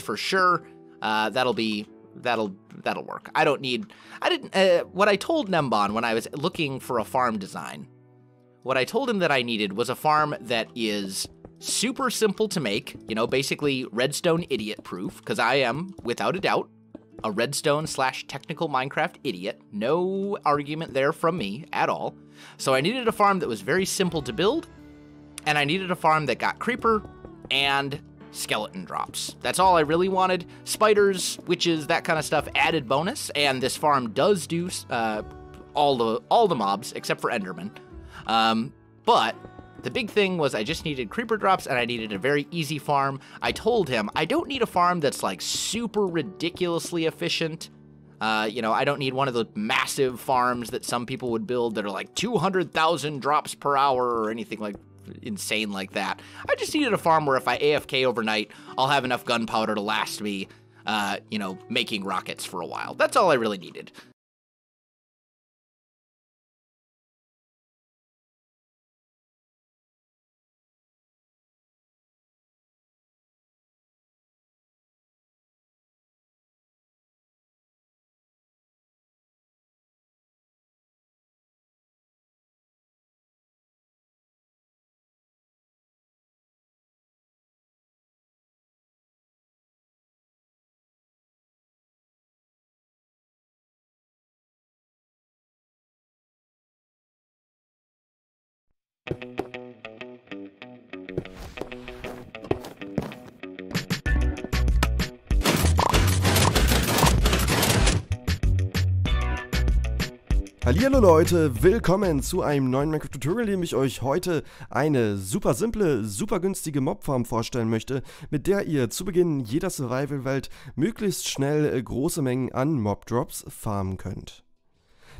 for sure. That'll work. What I told Nembon when I was looking for a farm design, what I told him that I needed was a farm that is super simple to make, basically redstone idiot proof, because I am, without a doubt, a redstone/technical Minecraft idiot. No argument there from me at all. So I needed a farm that was very simple to build, and I needed a farm that got creeper and skeleton drops. That's all I really wanted. Spiders, witches, that kind of stuff added bonus, and this farm does do all the mobs except for Enderman. But the big thing was I just needed creeper drops, and I needed a very easy farm. I told him I don't need a farm that's like super ridiculously efficient. I don't need one of the massive farms that some people would build that are like 200,000 drops per hour or anything like insane like that. I just needed a farm where if I AFK overnight, I'll have enough gunpowder to last me, making rockets for a while. That's all I really needed. Hallihallo Leute, willkommen zu einem neuen Minecraft-Tutorial, in dem ich euch heute eine super simple, super günstige Mobfarm vorstellen möchte, mit der ihr zu Beginn jeder Survival-Welt möglichst schnell große Mengen an Mob-Drops farmen könnt.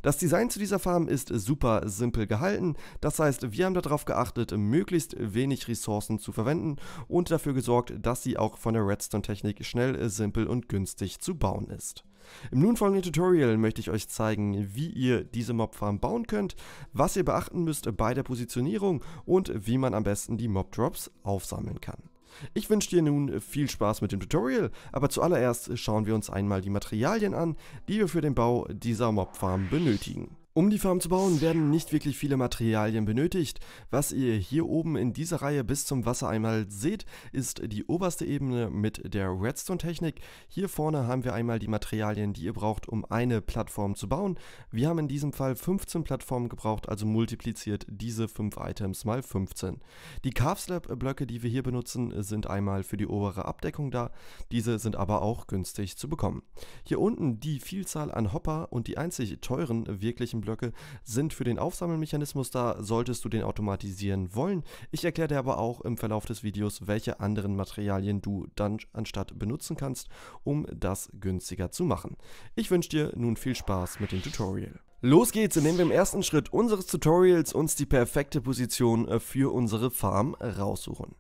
Das Design zu dieser Farm ist super simpel gehalten, das heißt, wir haben darauf geachtet, möglichst wenig Ressourcen zu verwenden und dafür gesorgt, dass sie auch von der Redstone-Technik schnell, simpel und günstig zu bauen ist. Im nun folgenden Tutorial möchte ich euch zeigen, wie ihr diese Mobfarm bauen könnt, was ihr beachten müsst bei der Positionierung und wie man am besten die Mobdrops aufsammeln kann. Ich wünsche dir nun viel Spaß mit dem Tutorial, aber zuallererst schauen wir uns einmal die Materialien an, die wir für den Bau dieser Mobfarm benötigen. Um die Farm zu bauen, werden nicht wirklich viele Materialien benötigt. Was ihr hier oben in dieser Reihe bis zum Wassereimer seht, ist die oberste Ebene mit der Redstone-Technik. Hier vorne haben wir einmal die Materialien, die ihr braucht, um eine Plattform zu bauen. Wir haben in diesem Fall 15 Plattformen gebraucht, also multipliziert diese 5 Items mal 15. Die Carve-Slab-Blöcke, die wir hier benutzen, sind einmal für die obere Abdeckung da. Diese sind aber auch günstig zu bekommen. Hier unten die Vielzahl an Hopper und die einzig teuren wirklichen Blöcke sind für den Aufsammelmechanismus da, solltest du den automatisieren wollen. Ich erkläre dir aber auch im Verlauf des Videos, welche anderen Materialien du dann anstatt benutzen kannst, um das günstiger zu machen. Ich wünsche dir nun viel Spaß mit dem Tutorial. Los geht's, indem wir im ersten Schritt unseres Tutorials uns die perfekte Position für unsere Farm raussuchen.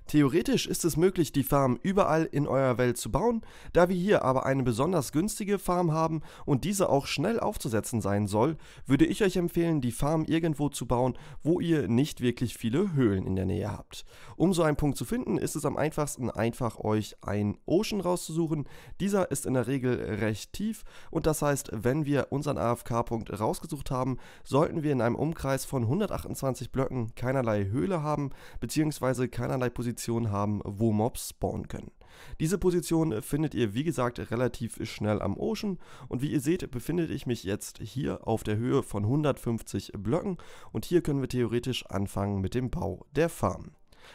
Theoretisch ist es möglich, die Farm überall in eurer Welt zu bauen, da wir hier aber eine besonders günstige Farm haben und diese auch schnell aufzusetzen sein soll, würde ich euch empfehlen, die Farm irgendwo zu bauen, wo ihr nicht wirklich viele Höhlen in der Nähe habt. Um so einen Punkt zu finden, ist es am einfachsten, einfach euch einen Ocean rauszusuchen. Dieser ist in der Regel recht tief und das heißt, wenn wir unseren AFK-Punkt rausgesucht haben, sollten wir in einem Umkreis von 128 Blöcken keinerlei Höhle haben, beziehungsweise keinerlei Position haben, wo Mobs spawnen können. Diese Position findet ihr, wie gesagt, relativ schnell am Ocean und wie ihr seht, befinde ich mich jetzt hier auf der Höhe von 150 Blöcken und hier können wir theoretisch anfangen mit dem Bau der Farm.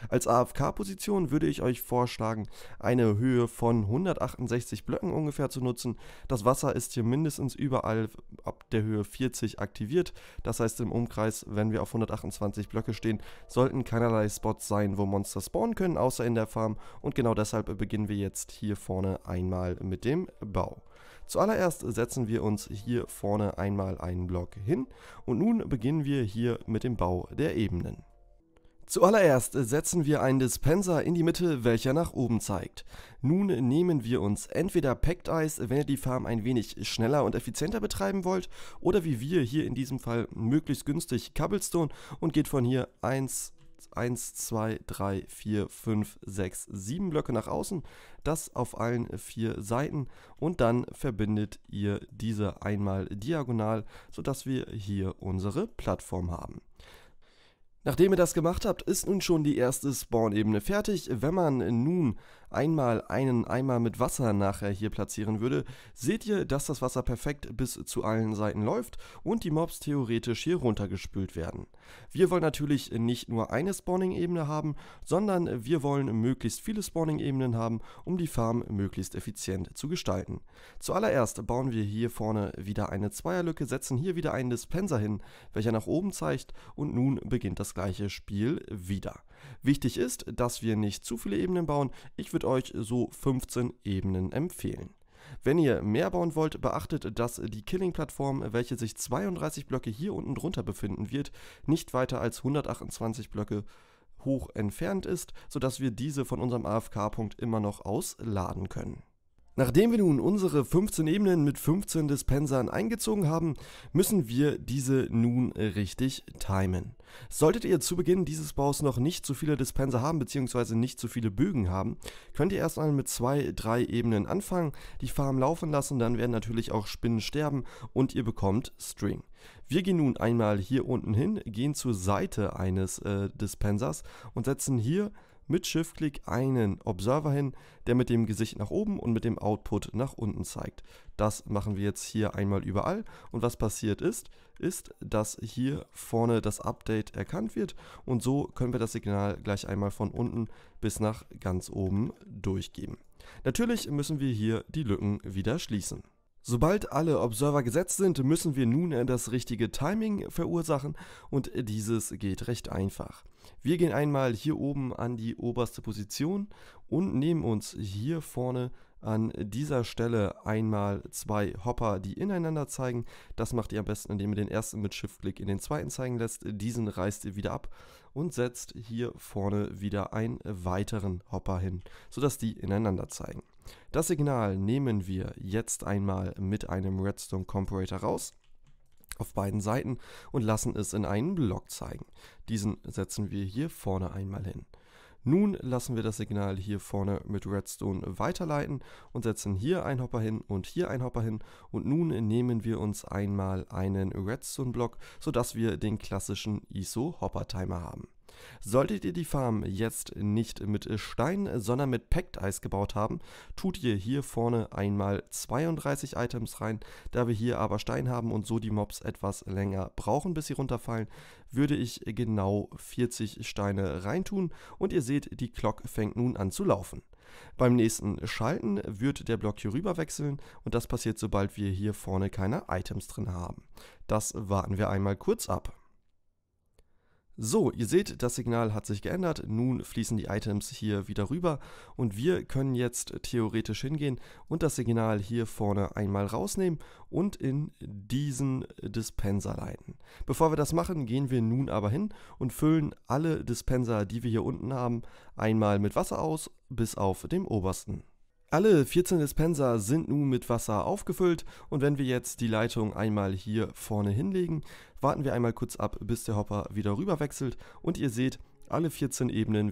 Als AFK-Position würde ich euch vorschlagen, eine Höhe von 168 Blöcken ungefähr zu nutzen. Das Wasser ist hier mindestens überall ab der Höhe 40 aktiviert. Das heißt im Umkreis, wenn wir auf 128 Blöcke stehen, sollten keinerlei Spots sein, wo Monster spawnen können, außer in der Farm. Und genau deshalb beginnen wir jetzt hier vorne einmal mit dem Bau. Zuallererst setzen wir uns hier vorne einmal einen Block hin und nun beginnen wir hier mit dem Bau der Ebenen. Zuallererst setzen wir einen Dispenser in die Mitte, welcher nach oben zeigt. Nun nehmen wir uns entweder Packed Ice, wenn ihr die Farm ein wenig schneller und effizienter betreiben wollt, oder wie wir hier in diesem Fall möglichst günstig Cobblestone und geht von hier 1, 1, 2, 3, 4, 5, 6, 7 Blöcke nach außen, das auf allen 4 Seiten und dann verbindet ihr diese einmal diagonal, sodass wir hier unsere Plattform haben. Nachdem ihr das gemacht habt, ist nun schon die erste Spawn-Ebene fertig. Wenn man nun einmal einen Eimer mit Wasser nachher hier platzieren würde, seht ihr, dass das Wasser perfekt bis zu allen Seiten läuft und die Mobs theoretisch hier runtergespült werden. Wir wollen natürlich nicht nur eine Spawning-Ebene haben, sondern wir wollen möglichst viele Spawning-Ebenen haben, um die Farm möglichst effizient zu gestalten. Zuallererst bauen wir hier vorne wieder eine Zweierlücke, setzen hier wieder einen Dispenser hin, welcher nach oben zeigt, und nun beginnt das gleiche Spiel wieder. Wichtig ist, dass wir nicht zu viele Ebenen bauen. Ich würde euch so 15 Ebenen empfehlen. Wenn ihr mehr bauen wollt, beachtet, dass die Killing-Plattform, welche sich 32 Blöcke hier unten drunter befinden wird, nicht weiter als 128 Blöcke hoch entfernt ist, sodass wir diese von unserem AFK-Punkt immer noch ausladen können. Nachdem wir nun unsere 15 Ebenen mit 15 Dispensern eingezogen haben, müssen wir diese nun richtig timen. Solltet ihr zu Beginn dieses Baus noch nicht so viele Dispenser haben bzw. nicht so viele Bögen haben, könnt ihr erst einmal mit 2, 3 Ebenen anfangen, die Farm laufen lassen, dann werden natürlich auch Spinnen sterben und ihr bekommt String. Wir gehen nun einmal hier unten hin, gehen zur Seite eines Dispensers und setzen hier mit Shift-Klick einen Observer hin, der mit dem Gesicht nach oben und mit dem Output nach unten zeigt. Das machen wir jetzt hier einmal überall und was passiert ist, dass hier vorne das Update erkannt wird und so können wir das Signal gleich einmal von unten bis nach ganz oben durchgeben. Natürlich müssen wir hier die Lücken wieder schließen. Sobald alle Observer gesetzt sind, müssen wir nun das richtige Timing verursachen und dieses geht recht einfach. Wir gehen einmal hier oben an die oberste Position und nehmen uns hier vorne an dieser Stelle einmal 2 Hopper, die ineinander zeigen. Das macht ihr am besten, indem ihr den ersten mit Shift-Klick in den zweiten zeigen lässt. Diesen reißt ihr wieder ab und setzt hier vorne wieder einen weiteren Hopper hin, sodass die ineinander zeigen. Das Signal nehmen wir jetzt einmal mit einem Redstone Comparator raus auf beiden Seiten und lassen es in einen Block zeigen. Diesen setzen wir hier vorne einmal hin. Nun lassen wir das Signal hier vorne mit Redstone weiterleiten und setzen hier einen Hopper hin und hier einen Hopper hin und nun nehmen wir uns einmal einen Redstone-Block, sodass wir den klassischen ISO-Hopper-Timer haben. Solltet ihr die Farm jetzt nicht mit Stein, sondern mit Packed Ice gebaut haben, tut ihr hier vorne einmal 32 Items rein. Da wir hier aber Stein haben und so die Mobs etwas länger brauchen, bis sie runterfallen, würde ich genau 40 Steine reintun und ihr seht, die Glock fängt nun an zu laufen. Beim nächsten Schalten wird der Block hier rüber wechseln und das passiert, sobald wir hier vorne keine Items drin haben. Das warten wir einmal kurz ab. So, ihr seht, das Signal hat sich geändert, nun fließen die Items hier wieder rüber und wir können jetzt theoretisch hingehen und das Signal hier vorne einmal rausnehmen und in diesen Dispenser leiten. Bevor wir das machen, gehen wir nun aber hin und füllen alle Dispenser, die wir hier unten haben, einmal mit Wasser aus, bis auf dem obersten. Alle 14 Dispenser sind nun mit Wasser aufgefüllt und wenn wir jetzt die Leitung einmal hier vorne hinlegen, warten wir einmal kurz ab, bis der Hopper wieder rüber wechselt und ihr seht, alle 14 Ebenen werden